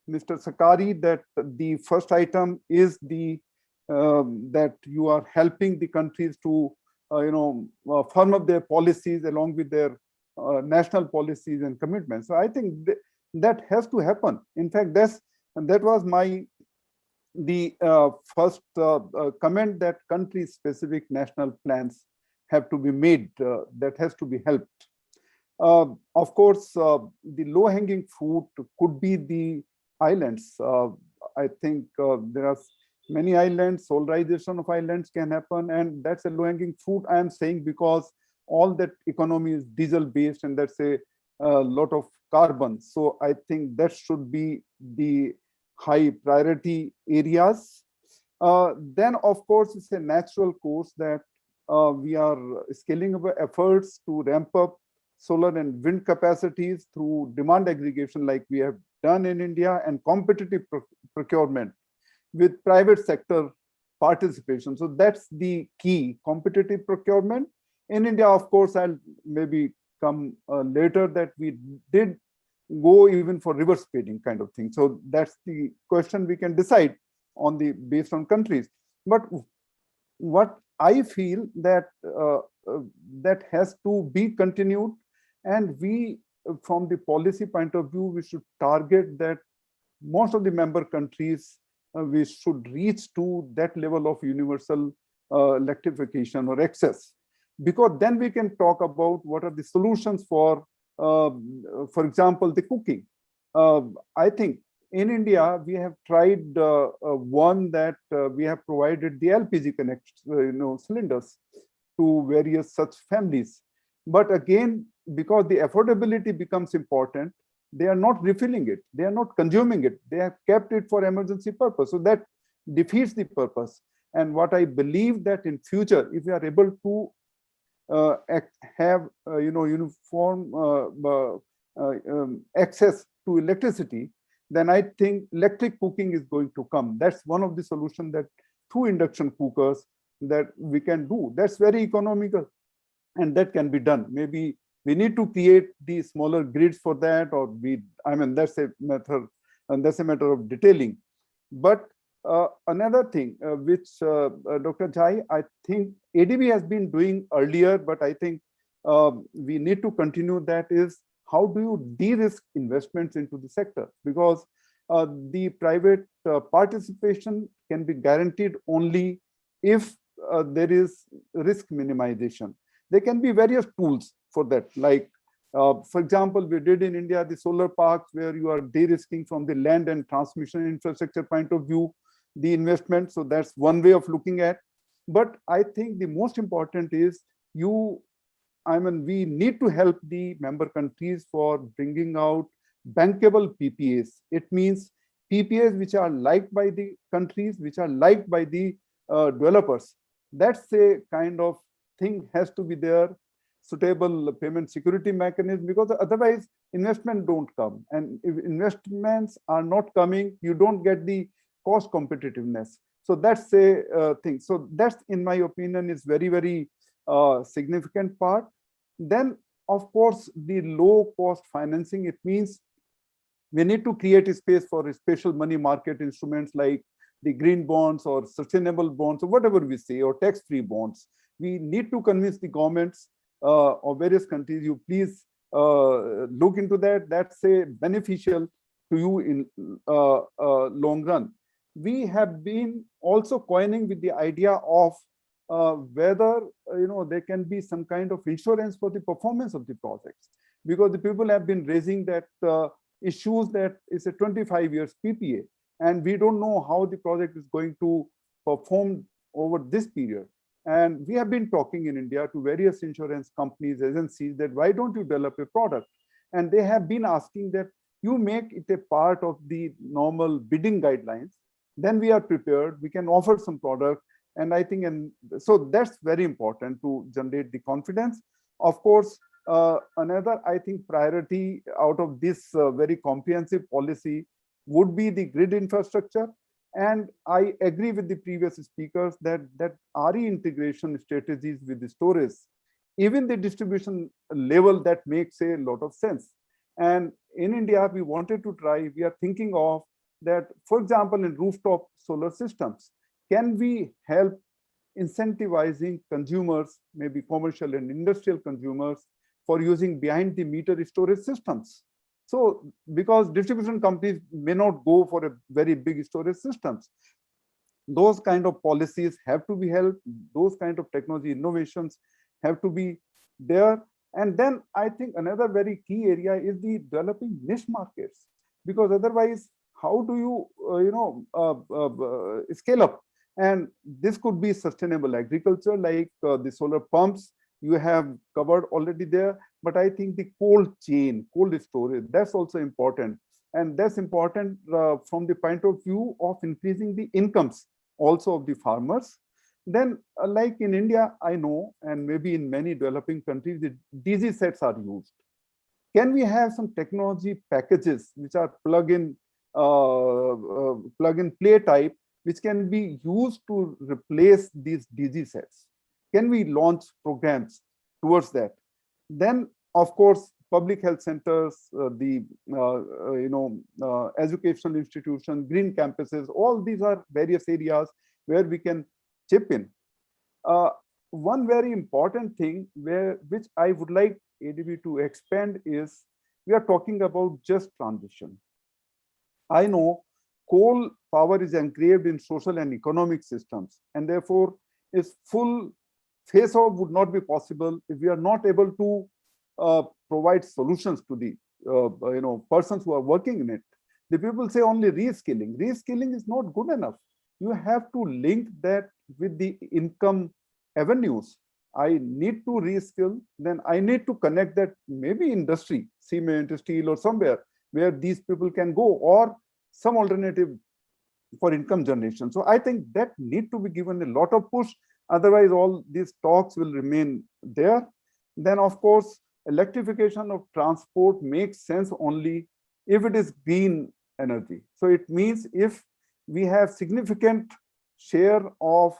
Mr. Sakari, that the first item is that you are helping the countries to firm up their policies along with their national policies and commitments. So I think that has to happen. In fact, that was the first comment, that country-specific national plans have to be made. That has to be helped. Of course, the low-hanging fruit could be the islands. I think there are many islands, solarization of islands can happen, and that's a low-hanging fruit. I am saying because all that economy is diesel-based, and that's a lot of carbon. So I think that should be the high priority areas. Then, of course, it's a natural course that we are scaling up efforts to ramp up solar and wind capacities through demand aggregation like we have done in India, and competitive procurement with private sector participation. So that's the key, competitive procurement. In India, of course, I'll maybe come later, that we did go even for reverse bidding kind of thing. So that's the question we can decide on based on countries. But what I feel that that has to be continued, and we, from the policy point of view, we should target that most of the member countries, we should reach to that level of universal electrification or access, because then we can talk about what are the solutions for example, the cooking. I think in India, we have tried one that we have provided the LPG cylinders to various such families. But again, because the affordability becomes important, they are not refilling it, they are not consuming it, they have kept it for emergency purpose. So that defeats the purpose. And what I believe that in future, if we are able to have uniform access to electricity, then I think electric cooking is going to come. That's one of the solutions, that through induction cookers that we can do. That's very economical, and that can be done. Maybe we need to create the smaller grids for that, or that's a method, and that's a matter of detailing. But another thing which Dr. Jai, I think ADB has been doing earlier, but I think we need to continue, that is, how do you de-risk investments into the sector? Because the private participation can be guaranteed only if there is risk minimization. There can be various tools for that. Like, for example, we did in India the solar parks, where you are de-risking from the land and transmission infrastructure point of view the investment. So that's one way of looking at. But I think the most important is we need to help the member countries for bringing out bankable PPAs. It means PPAs which are liked by the countries, which are liked by the developers. That's a kind of thing has to be there, suitable payment security mechanism, because otherwise investment don't come. And if investments are not coming, you don't get the cost competitiveness. So that's a thing. So that's, in my opinion, is very, very significant part. Then of course, the low cost financing, it means we need to create a space for special money market instruments like the green bonds or sustainable bonds or whatever we say, or tax-free bonds. We need to convince the governments of various countries, you please look into that. That's a beneficial to you in long run. We have been also coining with the idea of whether there can be some kind of insurance for the performance of the projects, because the people have been raising that issues that it's a 25 years PPA, and we don't know how the project is going to perform over this period. And we have been talking in India to various insurance companies, agencies, that why don't you develop a product? And they have been asking that you make it a part of the normal bidding guidelines, then we are prepared, we can offer some product. And I think, and so that's very important to generate the confidence. Of course, another, I think, priority out of this very comprehensive policy would be the grid infrastructure. And I agree with the previous speakers that RE integration strategies with the storage, even the distribution level, that makes a lot of sense. And in India, we wanted to try, we are thinking of that, for example, in rooftop solar systems, can we help incentivizing consumers, maybe commercial and industrial consumers, for using behind the meter storage systems? So, because distribution companies may not go for a very big storage systems, those kind of policies have to be held, those kind of technology innovations have to be there. And then I think another very key area is the developing niche markets, because otherwise, how do you, scale up? And this could be sustainable agriculture, like the solar pumps you have covered already there. But I think the cold chain, cold storage, that's also important. And that's important from the point of view of increasing the incomes also of the farmers. Then like in India, I know, and maybe in many developing countries, the DG sets are used. Can we have some technology packages which are plug-in play type, which can be used to replace these DG sets? Can we launch programs towards that? Then, of course, public health centers, educational institutions, green campuses, all these are various areas where we can chip in. One very important thing which I would like ADB to expand is, we are talking about just transition. I know coal power is engraved in social and economic systems, and therefore its full phase off would not be possible if we are not able to provide solutions to the persons who are working in it. The people say only reskilling. Reskilling is not good enough. You have to link that with the income avenues. I need to reskill, then I need to connect that maybe industry, cement, steel, or somewhere where these people can go, or some alternative for income generation. So I think that need to be given a lot of push. Otherwise, all these talks will remain there. Then, of course, electrification of transport makes sense only if it is green energy. So it means if we have significant share of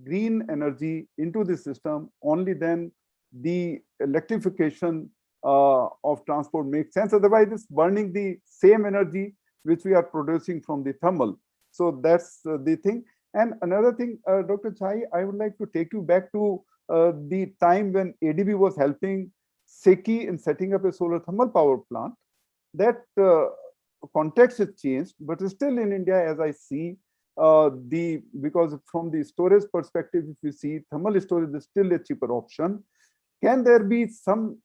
green energy into the system, only then the electrification of transport makes sense. Otherwise, it's burning the same energy which we are producing from the thermal. So that's the thing. And another thing, Dr. Chai, I would like to take you back to the time when ADB was helping SECI in setting up a solar thermal power plant. That context has changed, but still in India, as I see, because from the storage perspective, if you see, thermal storage is still a cheaper option. Can there be some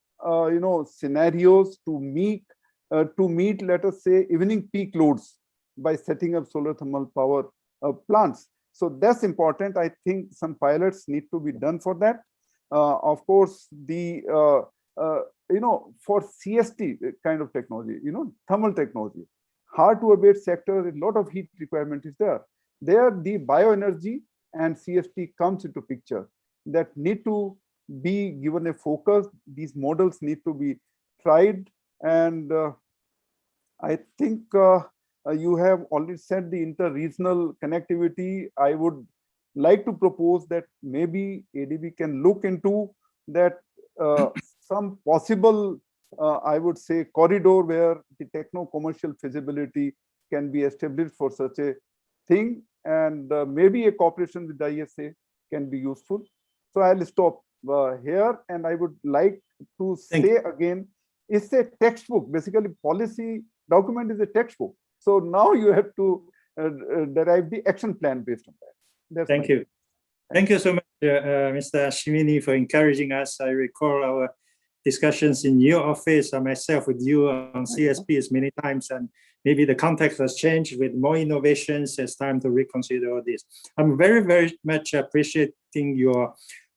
scenarios to meet, let us say, evening peak loads by setting up solar thermal power plants? So that's important. I think some pilots need to be done for that. Of course, the for CST kind of technology, thermal technology, hard to abate sector, a lot of heat requirement is there. There, the bioenergy and CST comes into picture that need to be given a focus. These models need to be tried, and I think you have already said the inter-regional connectivity. I would like to propose that maybe ADB can look into that some possible, I would say, corridor where the techno-commercial feasibility can be established for such a thing, and maybe a cooperation with the ISA can be useful. So I'll stop here, and I would like to say again, it's a textbook. Basically, policy document is a textbook. So now you have to derive the action plan based on that. Thank you. Thank you so much, Mr. Ashwini, for encouraging us. I recall our discussions in your office and myself with you on CSPs many times, and maybe the context has changed with more innovations. It's time to reconsider all this. I'm very, very much appreciating your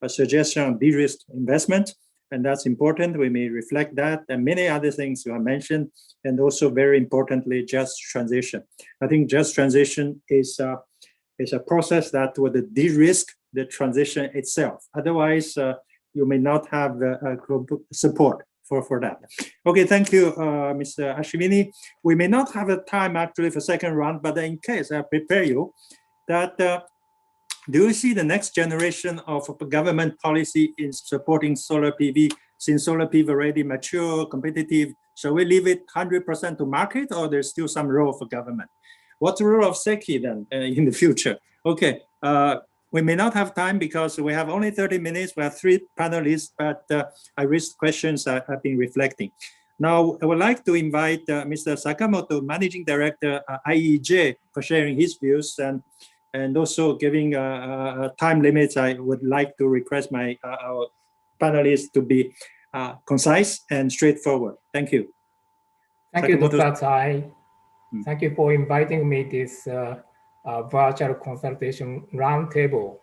suggestion on de-risk investment, and that's important. We may reflect that and many other things you have mentioned, and also very importantly, just transition. I think just transition is a process that would de-risk the transition itself. Otherwise, you may not have support for that. Okay, thank you, Mr. Ashwini. We may not have a time actually for second round, but in case I prepare you that do you see the next generation of government policy in supporting solar PV, since solar PV already mature, competitive? Shall we leave it 100% to market, or there's still some role for government? What's the role of SECI then in the future? Okay, we may not have time because we have only 30 minutes. We have 3 panelists, but I raised questions I've been reflecting. Now, I would like to invite Mr. Sakamoto, Managing Director, IEJ, for sharing his views, and also giving time limits. I would like to request our panelists to be concise and straightforward. Thank you. Thank you, Dr. Tsai. Thank you for inviting me to this virtual consultation roundtable.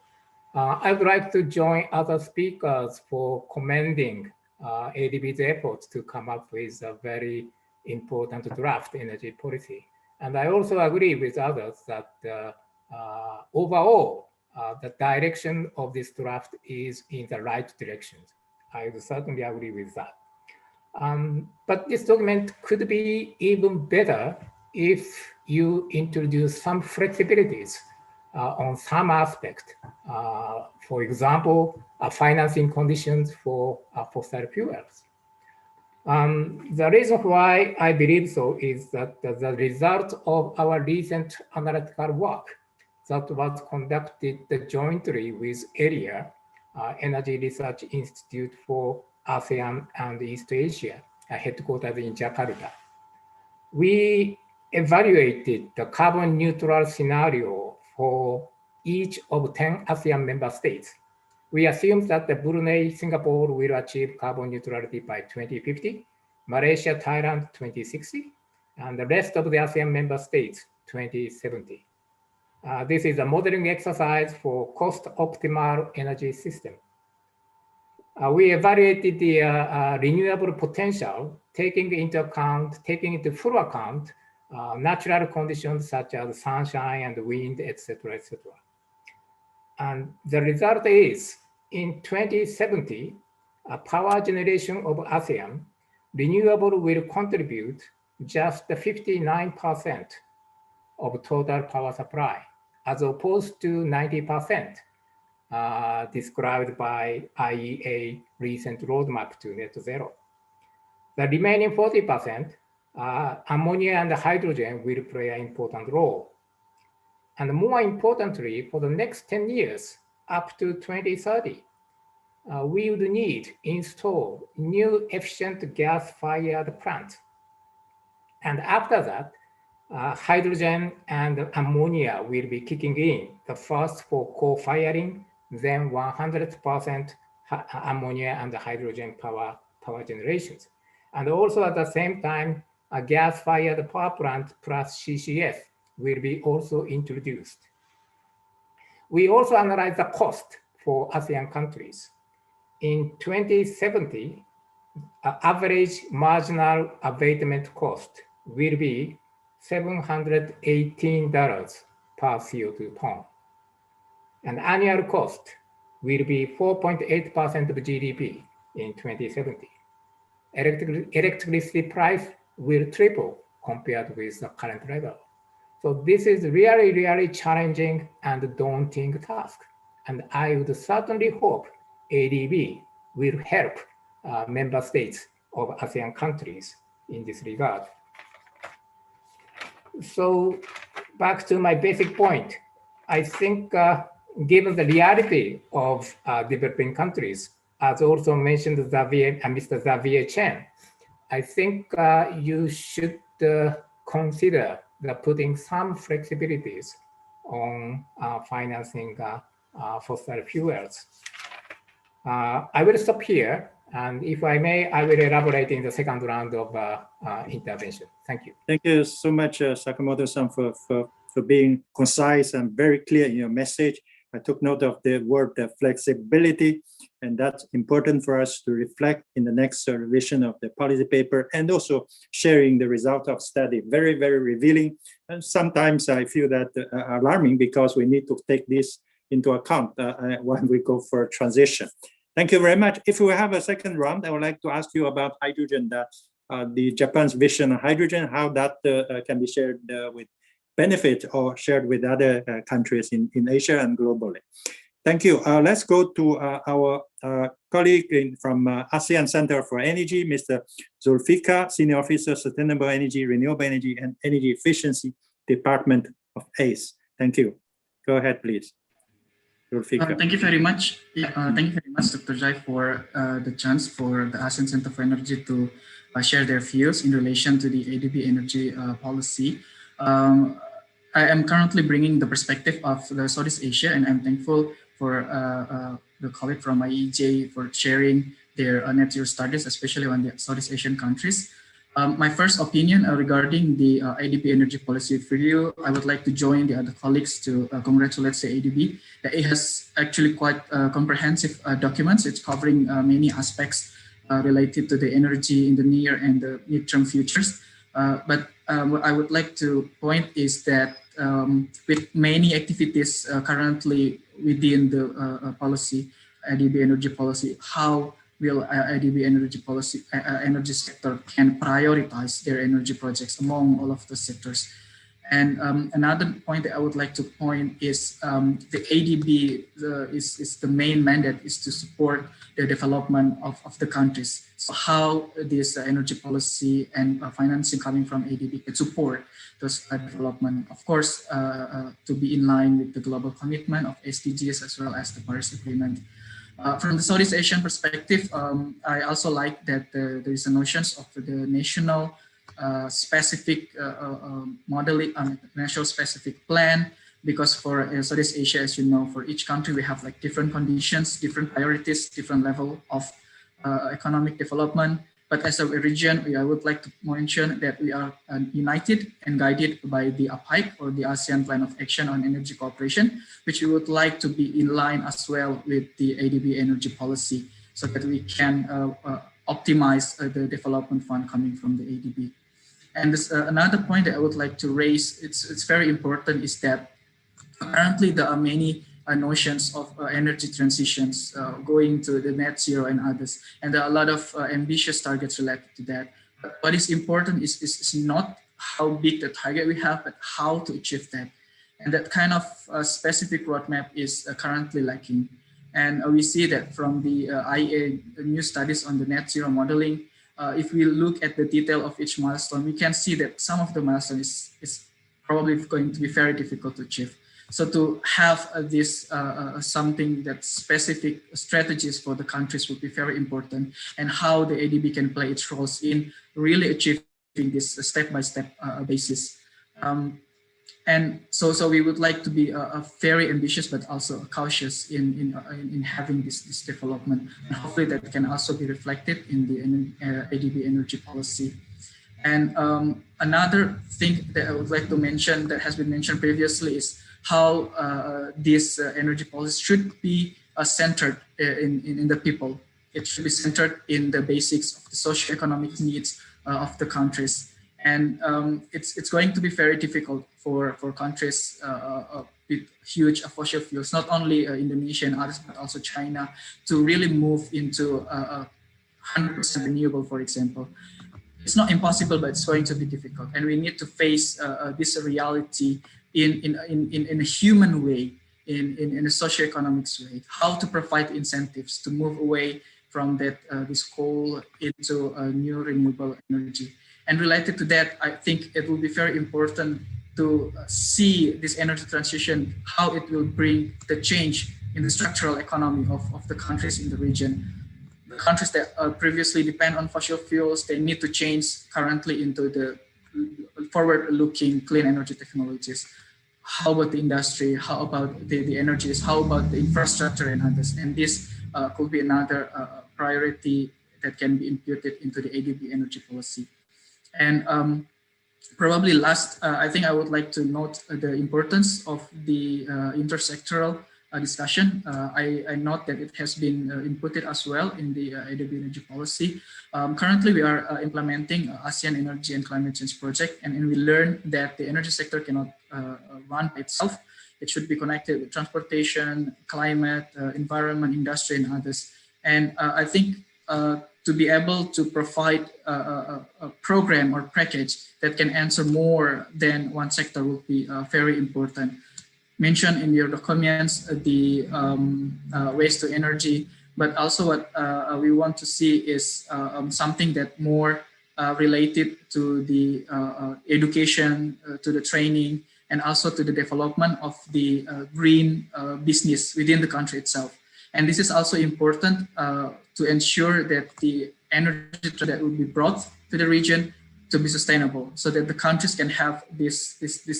I would like to join other speakers for commending ADB's efforts to come up with a very important draft energy policy. And I also agree with others that overall, the direction of this draft is in the right direction. I would certainly agree with that. But this document could be even better if you introduce some flexibilities on some aspect. For example, financing conditions for fossil fuels. The reason why I believe so is that the result of our recent analytical work that was conducted jointly with AREA, Energy Research Institute for ASEAN and East Asia, headquartered in Jakarta. We evaluated the carbon neutral scenario for each of 10 ASEAN member states. We assume that the Brunei, Singapore will achieve carbon neutrality by 2050, Malaysia, Thailand, 2060, and the rest of the ASEAN member states, 2070. This is a modeling exercise for cost-optimal energy system. We evaluated the renewable potential, taking into full account natural conditions such as sunshine and wind, etc., etc. And the result is, in 2070, power generation of ASEAN, renewable will contribute just 59% of total power supply, as opposed to 90% described by IEA recent roadmap to net zero. The remaining 40%, ammonia and hydrogen will play an important role. And more importantly, for the next 10 years, up to 2030, we would need to install new efficient gas-fired plants. And after that, hydrogen and ammonia will be kicking in, the first for coal-firing, then 100% ammonia and hydrogen power generations. And also at the same time, a gas-fired power plant plus CCS will be also introduced. We also analyze the cost for ASEAN countries. In 2070, average marginal abatement cost will be $718 per CO2 ton. And annual cost will be 4.8% of GDP in 2070. Electricity price will triple compared with the current level. So this is really, really challenging and daunting task. And I would certainly hope ADB will help member states of ASEAN countries in this regard. So back to my basic point, I think given the reality of developing countries, as also mentioned Mr. Xavier Chen, I think you should consider putting some flexibilities on financing fossil fuels. I will stop here, and if I may, I will elaborate in the second round of intervention. Thank you. Thank you so much, Sakamoto-san, for being concise and very clear in your message. I took note of the word flexibility, and that's important for us to reflect in the next revision of the policy paper, and also sharing the result of study. Very, very revealing. And sometimes I feel that alarming, because we need to take this into account when we go for transition. Thank you very much. If we have a second round, I would like to ask you about hydrogen, the Japan's vision on hydrogen, how that can be shared with benefit or shared with other countries in Asia and globally. Thank you. Let's go to our colleague from ASEAN Centre for Energy, Mr. Zulfikar, Senior Officer, Sustainable Energy, Renewable Energy and Energy Efficiency Department of ACE. Thank you. Go ahead, please. Thank you very much. Thank you very much, Dr. Jai, for the chance for the ASEAN Centre for Energy to share their views in relation to the ADB energy policy. I am currently bringing the perspective of the Southeast Asia, and I'm thankful for the colleague from IEJ for sharing their net zero studies, especially on the Southeast Asian countries. My first opinion regarding the ADB energy policy review, I would like to join the other colleagues to congratulate the ADB. It has actually quite comprehensive documents. It's covering many aspects related to the energy in the near and the midterm futures. But what I would like to point is that with many activities currently within the policy, ADB energy policy, how will ADB energy policy, energy sector can prioritize their energy projects among all of the sectors. And another point that I would like to point is the ADB is the main mandate is to support the development of the countries. So how this energy policy and financing coming from ADB can support this development, of course, to be in line with the global commitment of SDGs as well as the Paris Agreement. From the Southeast Asian perspective, I also like that there is a notions of the national specific modeling, national specific plan, because for Southeast Asia, as you know, for each country, we have like different conditions, different priorities, different level of economic development. But as a region, I would like to mention that we are united and guided by the APIC, or the ASEAN Plan of Action on Energy Cooperation, which we would like to be in line as well with the ADB energy policy, so that we can optimize the development fund coming from the ADB. And this, another point that I would like to raise, it's very important, is that apparently there are many notions of energy transitions going to the net zero and others. And there are a lot of ambitious targets related to that. But what is important is not how big the target we have, but how to achieve that. And that kind of specific roadmap is currently lacking. And we see that from the IEA new studies on the net zero modeling, if we look at the detail of each milestone, we can see that some of the milestones is probably going to be very difficult to achieve. So to have this something that specific strategies for the countries would be very important, and how the ADB can play its roles in really achieving this step-by-step basis. And so we would like to be very ambitious, but also cautious in having this development. And hopefully that can also be reflected in the ADB energy policy. And another thing that I would like to mention that has been mentioned previously is how this energy policy should be centered in the people. It should be centered in the basics of the socioeconomic needs of the countries. And it's going to be very difficult for countries with huge fossil fuels, not only Indonesia and others, but also China, to really move into 100% renewable, for example. It's not impossible, but it's going to be difficult. And we need to face this reality in a human way, in a socioeconomic way, how to provide incentives to move away from that this coal into new renewable energy. And related to that, I think it will be very important to see this energy transition, how it will bring the change in the structural economy of the countries in the region. The countries that previously depend on fossil fuels, they need to change currently into the forward-looking clean energy technologies. How about the industry? How about the energies? How about the infrastructure and others? And this could be another priority that can be imputed into the ADB energy policy. And probably last, I think I would like to note the importance of the intersectoral discussion. I note that it has been inputted as well in the ADB energy policy. Currently, we are implementing ASEAN Energy and Climate Change Project, and we learned that the energy sector cannot run by itself. It should be connected with transportation, climate, environment, industry, and others. And I think to be able to provide a program or package that can answer more than one sector would be very important. Mentioned in your documents the waste to energy, but also what we want to see is something that more related to the education, to the training, and also to the development of the green business within the country itself. And this is also important to ensure that the energy that will be brought to the region to be sustainable, so that the countries can have this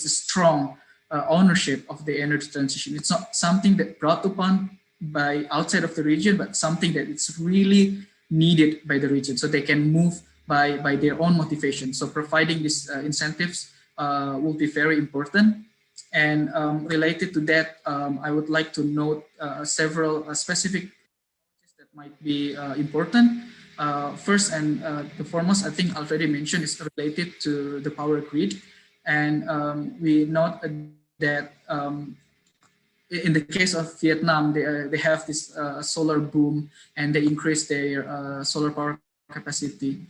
strong ownership of the energy transition. It's not something that brought upon by outside of the region, but something that it's really needed by the region, so they can move by their own motivation. So providing these incentives will be very important. And related to that, I would like to note several specific that might be important. First and the foremost, I think already mentioned, is related to the power grid. And we note that in the case of Vietnam, they have this solar boom, and they increase their solar power capacity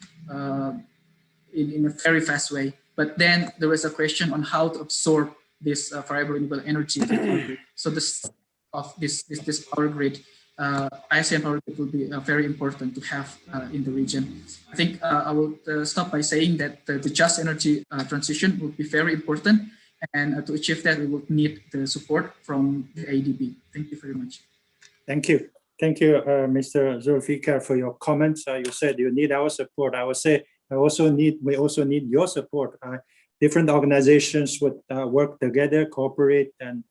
in a very fast way. But then there was a question on how to absorb this variable renewable energy to the power grid. So this power grid, ASEAN power grid will be very important to have in the region. I think I will stop by saying that the just energy transition will be very important. And to achieve that, we will need the support from the ADB. Thank you very much. Thank you. Thank you, Mr. Zulfikar, for your comments. You said you need our support. I would say we also need your support. Different organizations would work together, cooperate, and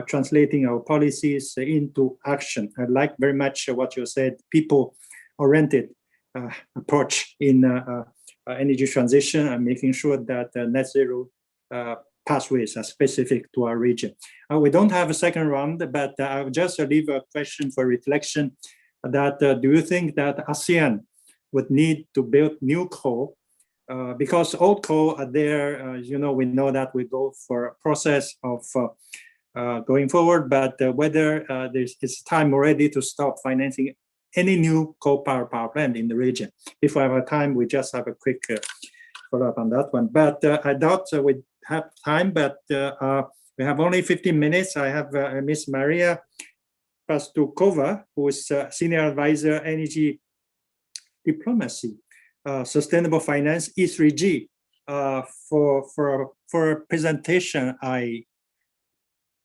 translating our policies into action. I like very much what you said, people-oriented approach in energy transition and making sure that net zero pathways are specific to our region. We don't have a second round, but I'll just leave a question for reflection that do you think that ASEAN would need to build new coal? Because old coal are there, we know that we go for a process of going forward, but whether it's time already to stop financing any new coal power plant in the region. If we have time, we just have a quick follow-up on that one. But I doubt we have time, but we have only 15 minutes. I have Miss Maria Pastukova, who is Senior Advisor, Energy Diplomacy, Sustainable Finance, E3G, for a presentation. I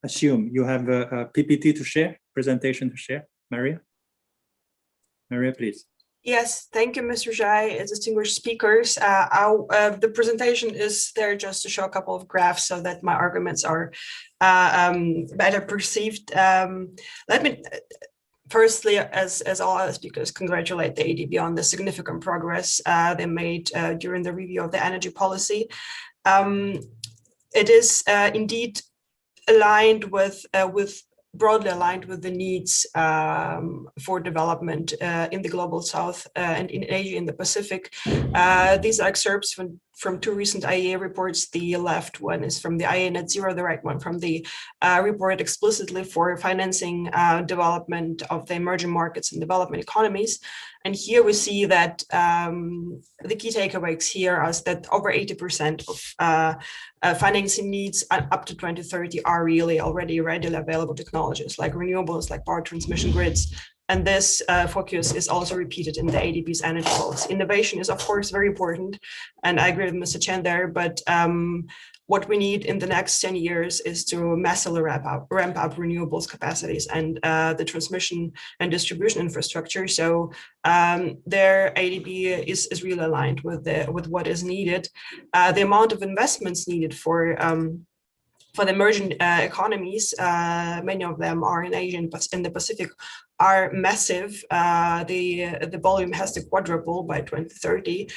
assume you have a PPT to share, presentation to share. Maria, please. Yes, thank you, Mr. Jai, distinguished speakers. The presentation is there just to show a couple of graphs so that my arguments are better perceived. Let me firstly, as all other speakers, congratulate the ADB on the significant progress they made during the review of the energy policy. It is indeed aligned broadly aligned with the needs for development in the global south and in Asia and the Pacific. These are excerpts from two recent IEA reports. The left one is from the IEA Net Zero, the right one from the report explicitly for financing development of the emerging markets and development economies. And here we see that the key takeaways here is that over 80% of financing needs up to 2030 are really already readily available technologies like renewables, like power transmission grids, And this focus is also repeated in the ADB's energy policy. Innovation is, of course, very important, and I agree with Mr. Chen there, but what we need in the next 10 years is to massively ramp up renewables capacities and the transmission and distribution infrastructure. So their ADB is really aligned with what is needed. The amount of investments needed for the emerging economies, many of them are in Asia and in the Pacific, are massive. The volume has to quadruple by 2030.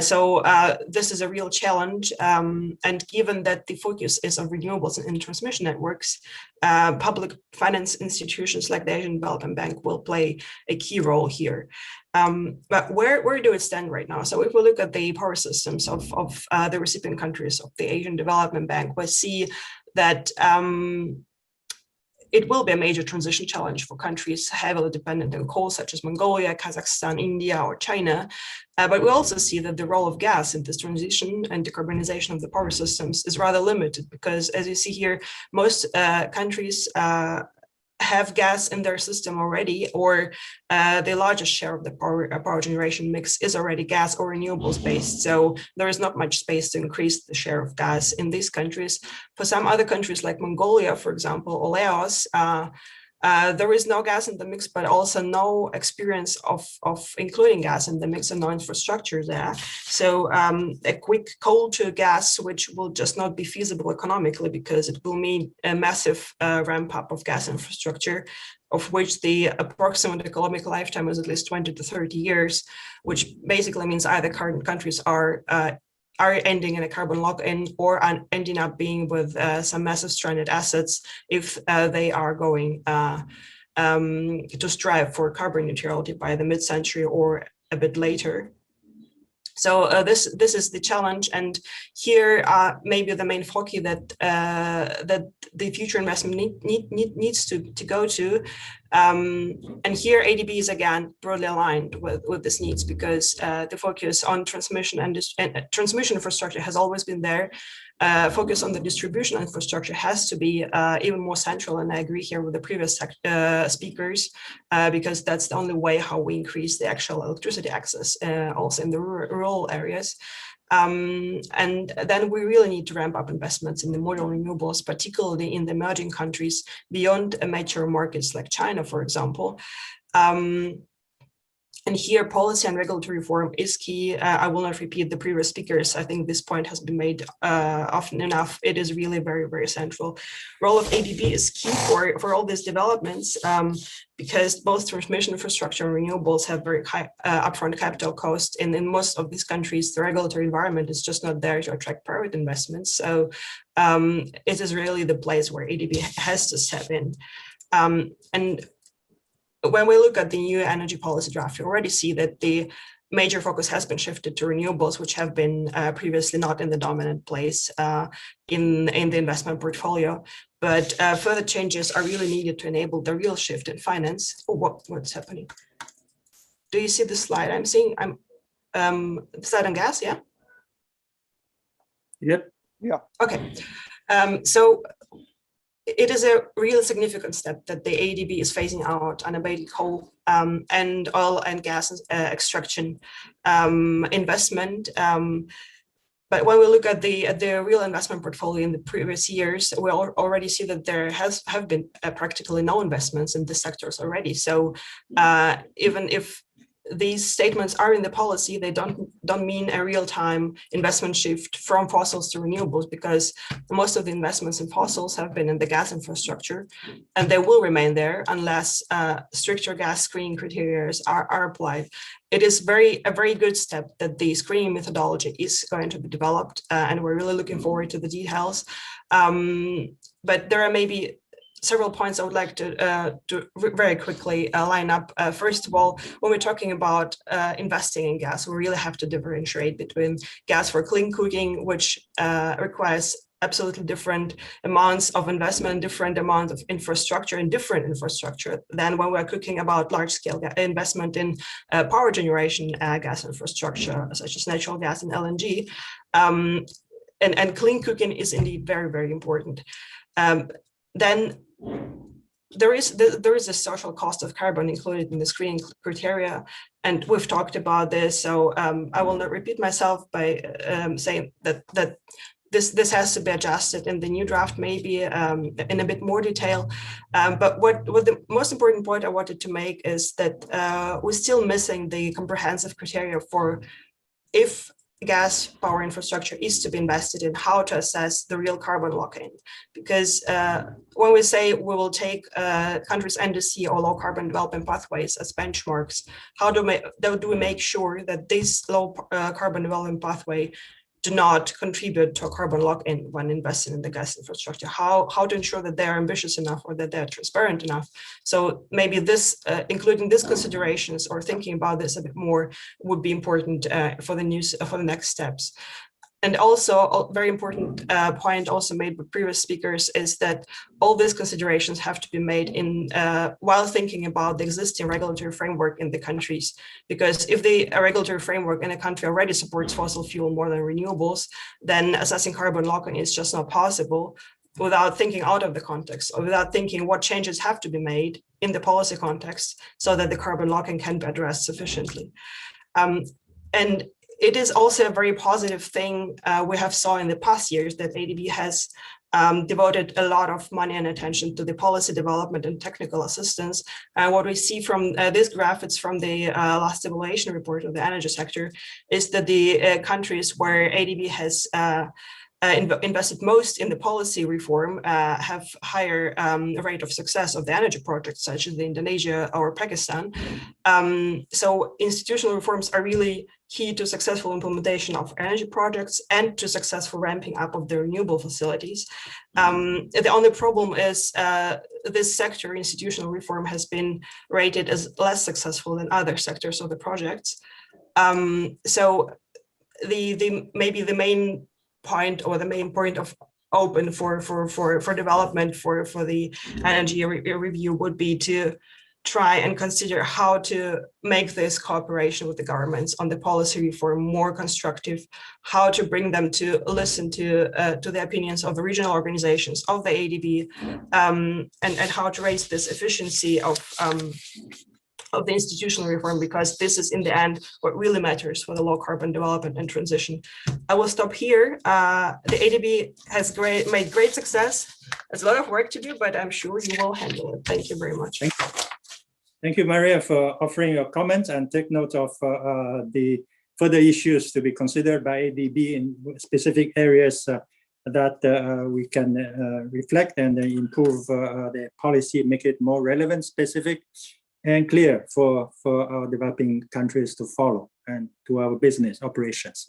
So this is a real challenge. And given that the focus is on renewables and transmission networks, public finance institutions like the Asian Development Bank will play a key role here. But where do it stand right now? So if we look at the power systems of the recipient countries of the Asian Development Bank, we see that it will be a major transition challenge for countries heavily dependent on coal, such as Mongolia, Kazakhstan, India, or China. But we also see that the role of gas in this transition and decarbonization of the power systems is rather limited, because as you see here, most countries have gas in their system already, or the largest share of the power generation mix is already gas or renewables based. So there is not much space to increase the share of gas in these countries. For some other countries like Mongolia, for example, or Laos, there is no gas in the mix, but also no experience of including gas in the mix and no infrastructure there. So a quick coal to gas switch will just not be feasible economically, because it will mean a massive ramp up of gas infrastructure, of which the approximate economic lifetime is at least 20 to 30 years, which basically means either countries are ending in a carbon lock-in or ending up being with some massive stranded assets if they are going to strive for carbon neutrality by the mid-century or a bit later. So this is the challenge, and here maybe the main focus that the future investment needs to go to, and here ADB is again broadly aligned with these needs, because the focus on transmission and transmission infrastructure has always been there. Focus on the distribution infrastructure has to be even more central, and I agree here with the previous speakers, because that's the only way how we increase the actual electricity access also in the rural areas. And then we really need to ramp up investments in the modern renewables, particularly in the emerging countries beyond mature markets like China, for example. And here, policy and regulatory reform is key. I will not repeat the previous speakers. I think this point has been made often enough. It is really very, very central. Role of ADB is key for all these developments, because both transmission infrastructure and renewables have very high upfront capital cost. And in most of these countries, the regulatory environment is just not there to attract private investments. So it is really the place where ADB has to step in. And when we look at the new energy policy draft, we already see that the major focus has been shifted to renewables, which have been previously not in the dominant place in the investment portfolio. But further changes are really needed to enable the real shift in finance. Oh, what's happening? Do you see the slide I'm seeing? The slide on gas, yeah? Yep. Yeah. Okay. So it is a real significant step that the ADB is phasing out unabated coal and oil and gas extraction investment. But when we look at the real investment portfolio in the previous years, we already see that there have been practically no investments in these sectors already. So even if these statements are in the policy, they don't mean a real-time investment shift from fossils to renewables, because most of the investments in fossils have been in the gas infrastructure, and they will remain there unless stricter gas screening criteria are applied. It is a very good step that the screening methodology is going to be developed, and we're really looking forward to the details. But there are maybe several points I would like to very quickly line up. First of all, when we're talking about investing in gas, we really have to differentiate between gas for clean cooking, which requires absolutely different amounts of investment, different amounts of infrastructure, and different infrastructure than when we're cooking about large-scale investment in power generation gas infrastructure, such as natural gas and LNG. And clean cooking is indeed very, very important. Then there is a social cost of carbon included in the screening criteria, and we've talked about this. So I will not repeat myself by saying that this has to be adjusted in the new draft, maybe in a bit more detail. But what the most important point I wanted to make is that we're still missing the comprehensive criteria for if gas power infrastructure is to be invested in, how to assess the real carbon lock-in. Because when we say we will take countries' NDC or low carbon development pathways as benchmarks, how do we make sure that this low carbon development pathway do not contribute to a carbon lock-in when investing in the gas infrastructure? How to ensure that they're ambitious enough or that they're transparent enough? So maybe this, including these considerations or thinking about this a bit more, would be important for the next steps. And also, a very important point also made by previous speakers is that all these considerations have to be made in while thinking about the existing regulatory framework in the countries. Because if the regulatory framework in a country already supports fossil fuel more than renewables, then assessing carbon lock-in is just not possible without thinking out of the context, or without thinking what changes have to be made in the policy context so that the carbon lock-in can be addressed sufficiently. And it is also a very positive thing we have saw in the past years that ADB has devoted a lot of money and attention to the policy development and technical assistance. And what we see from this graph, it's from the last evaluation report of the energy sector, is that the countries where ADB has invested most in the policy reform have higher rate of success of the energy projects, such as Indonesia or Pakistan. So institutional reforms are really key to successful implementation of energy projects and to successful ramping up of the renewable facilities. The only problem is this sector, institutional reform, has been rated as less successful than other sectors of the projects. So maybe the main point or the main point of open for development for the energy review would be to try and consider how to make this cooperation with the governments on the policy reform more constructive, how to bring them to listen to the opinions of the regional organizations of the ADB, and how to raise this efficiency of the institutional reform, because this is in the end what really matters for the low carbon development and transition. I will stop here. The ADB has made great success. There's a lot of work to do, but I'm sure you will handle it. Thank you very much. Thank you, Maria, for offering your comments, and take note of the further issues to be considered by ADB in specific areas that we can reflect and improve the policy, make it more relevant, specific, and clear for our developing countries to follow and to our business operations.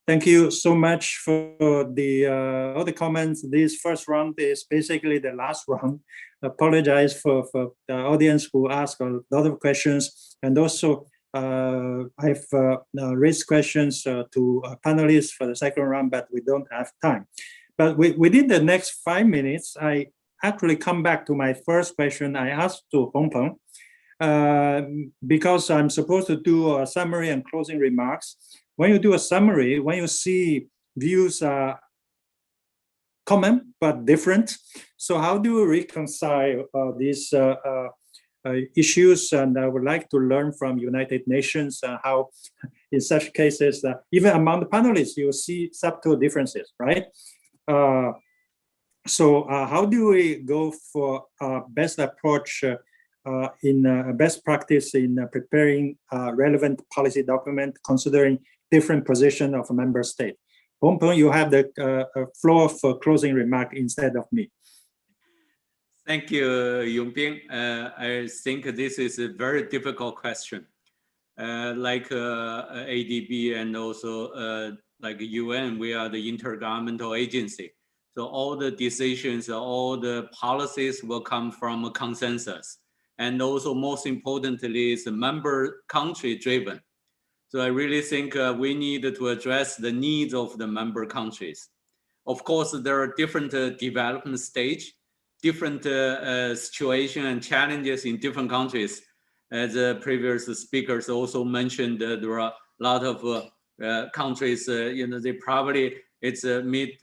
Thank you so much for the all the comments. This first round is basically the last round. Apologize for the audience who asked a lot of questions, and also I've raised questions to panelists for the second round, but we don't have time. But within the next 5 minutes, I actually come back to my first question I asked to Hong Peng. Because I'm supposed to do a summary and closing remarks. When you do a summary, when you see views are common but different, so how do you reconcile these issues? And I would like to learn from United Nations how, in such cases, even among the panelists, you see subtle differences, right? So how do we go for best approach in best practice in preparing relevant policy document, considering different position of a member state? Hong Peng, you have the floor for closing remark instead of me. Thank you, Yongbing. I think this is a very difficult question. Like ADB and also like UN, we are the intergovernmental agency. So all the decisions, all the policies will come from a consensus. And also most importantly is member country driven. So I really think we need to address the needs of the member countries. Of course, there are different development stage, different situation and challenges in different countries. As previous speakers also mentioned, there are a lot of countries, they probably meet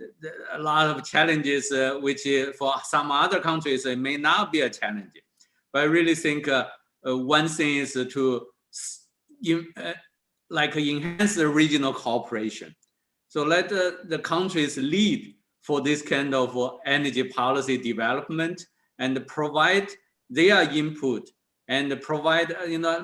a lot of challenges, which for some other countries, it may not be a challenge. But I really think one thing is to enhance the regional cooperation. So let the countries lead for this kind of energy policy development and provide their input and provide,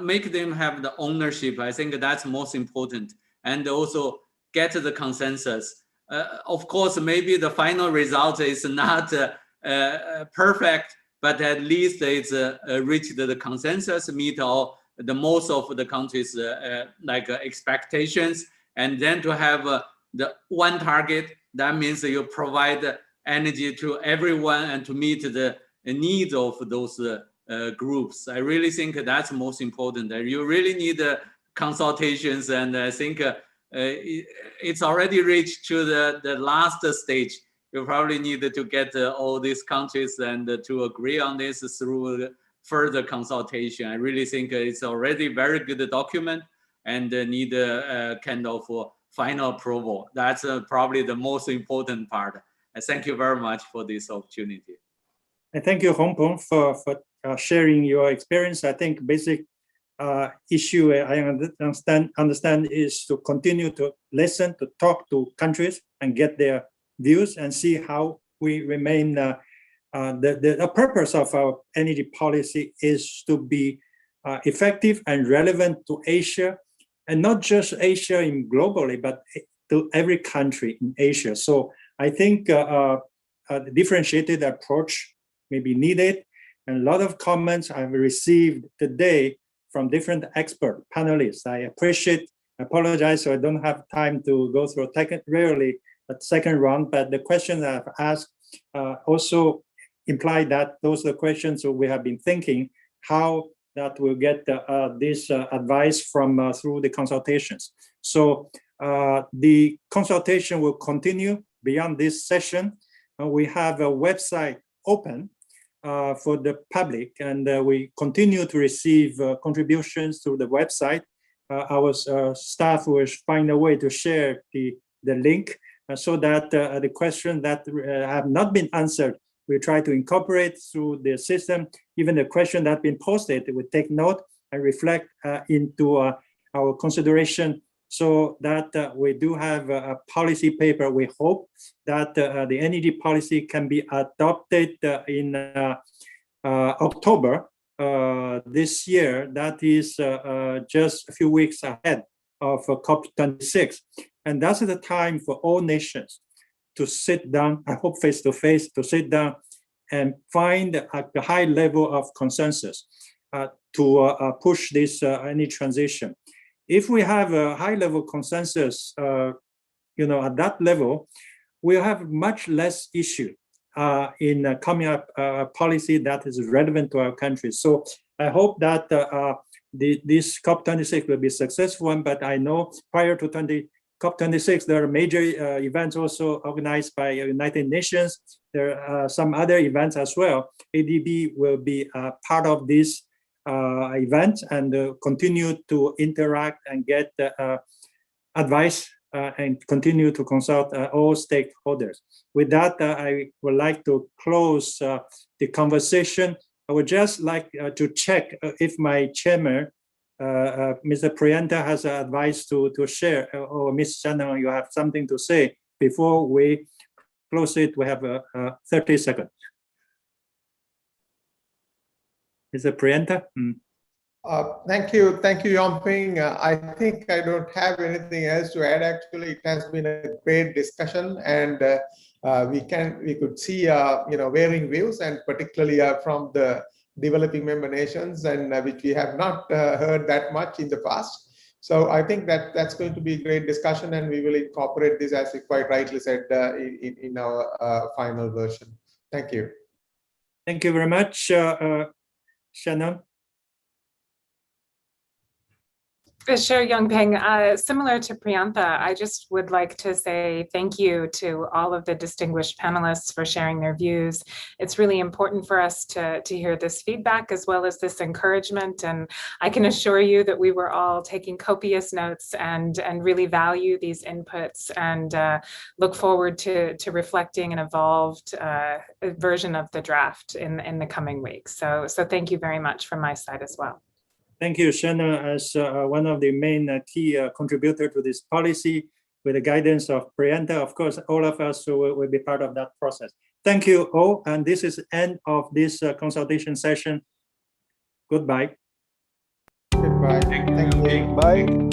make them have the ownership. I think that's most important. And also get the consensus. Of course, maybe the final result is not perfect, but at least it's reached the consensus, meet all the most of the countries' expectations, and then to have the one target. That means you provide energy to everyone and to meet the needs of those groups. I really think that's most important. You really need consultations, and I think it's already reached to the last stage. You probably need to get all these countries and to agree on this through further consultation. I really think it's already very good document and need a kind of final approval. That's probably the most important part. Thank you very much for this opportunity. And thank you, Hongpeng, for sharing your experience. I think basic issue I understand is to continue to listen, to talk to countries and get their views and see how we remain. The purpose of our energy policy is to be effective and relevant to Asia, and not just Asia globally, but to every country in Asia. So I think a differentiated approach may be needed. And a lot of comments I've received today from different expert panelists. I apologize, so I don't have time to go through rarely a second round, but the questions I've asked also imply that those are the questions that we have been thinking, how that will get this advice from through the consultations. So the consultation will continue beyond this session. We have a website open for the public, and we continue to receive contributions through the website. Our staff will find a way to share the link so that the questions that have not been answered, we try to incorporate through the system. Even the question that have been posted, we take note and reflect into our consideration, so that we do have a policy paper. We hope that the energy policy can be adopted in October this year. That is just a few weeks ahead of COP26. And that's the time for all nations to sit down, I hope face-to-face, to sit down and find a high level of consensus to push this energy transition. If we have a high-level consensus, at that level, we'll have much less issue in coming up a policy that is relevant to our country. So I hope that this COP26 will be a successful one, but I know prior to COP26, there are major events also organized by United Nations. There are some other events as well. ADB will be part of this event and continue to interact and get advice and continue to consult all stakeholders. With that, I would like to close the conversation. I would just like to check if my chairman, Mr. Prianta, has advice to share, or Ms. Shannon, you have something to say before we close it. We have 30 seconds. Mr. Prianta? Thank you, Yongping. I think I don't have anything else to add. Actually, it has been a great discussion, and we could see varying views, and particularly from the developing member nations, and which we have not heard that much in the past. So I think that's going to be a great discussion, and we will incorporate this, as you quite rightly said, in our final version. Thank you. Thank you very much, Shannon. Sure, Yongping. Similar to Priyantha, I just would like to say thank you to all of the distinguished panelists for sharing their views. It's really important for us to hear this feedback as well as this encouragement. And I can assure you that we were all taking copious notes and really value these inputs and look forward to reflecting an evolved version of the draft in the coming weeks. So thank you very much from my side as well. Thank you, Shanna, as one of the main key contributor to this policy with the guidance of Priyantha. Of course, all of us will be part of that process. Thank you all. And this is the end of this consultation session. Goodbye. Goodbye. Thank you. Bye.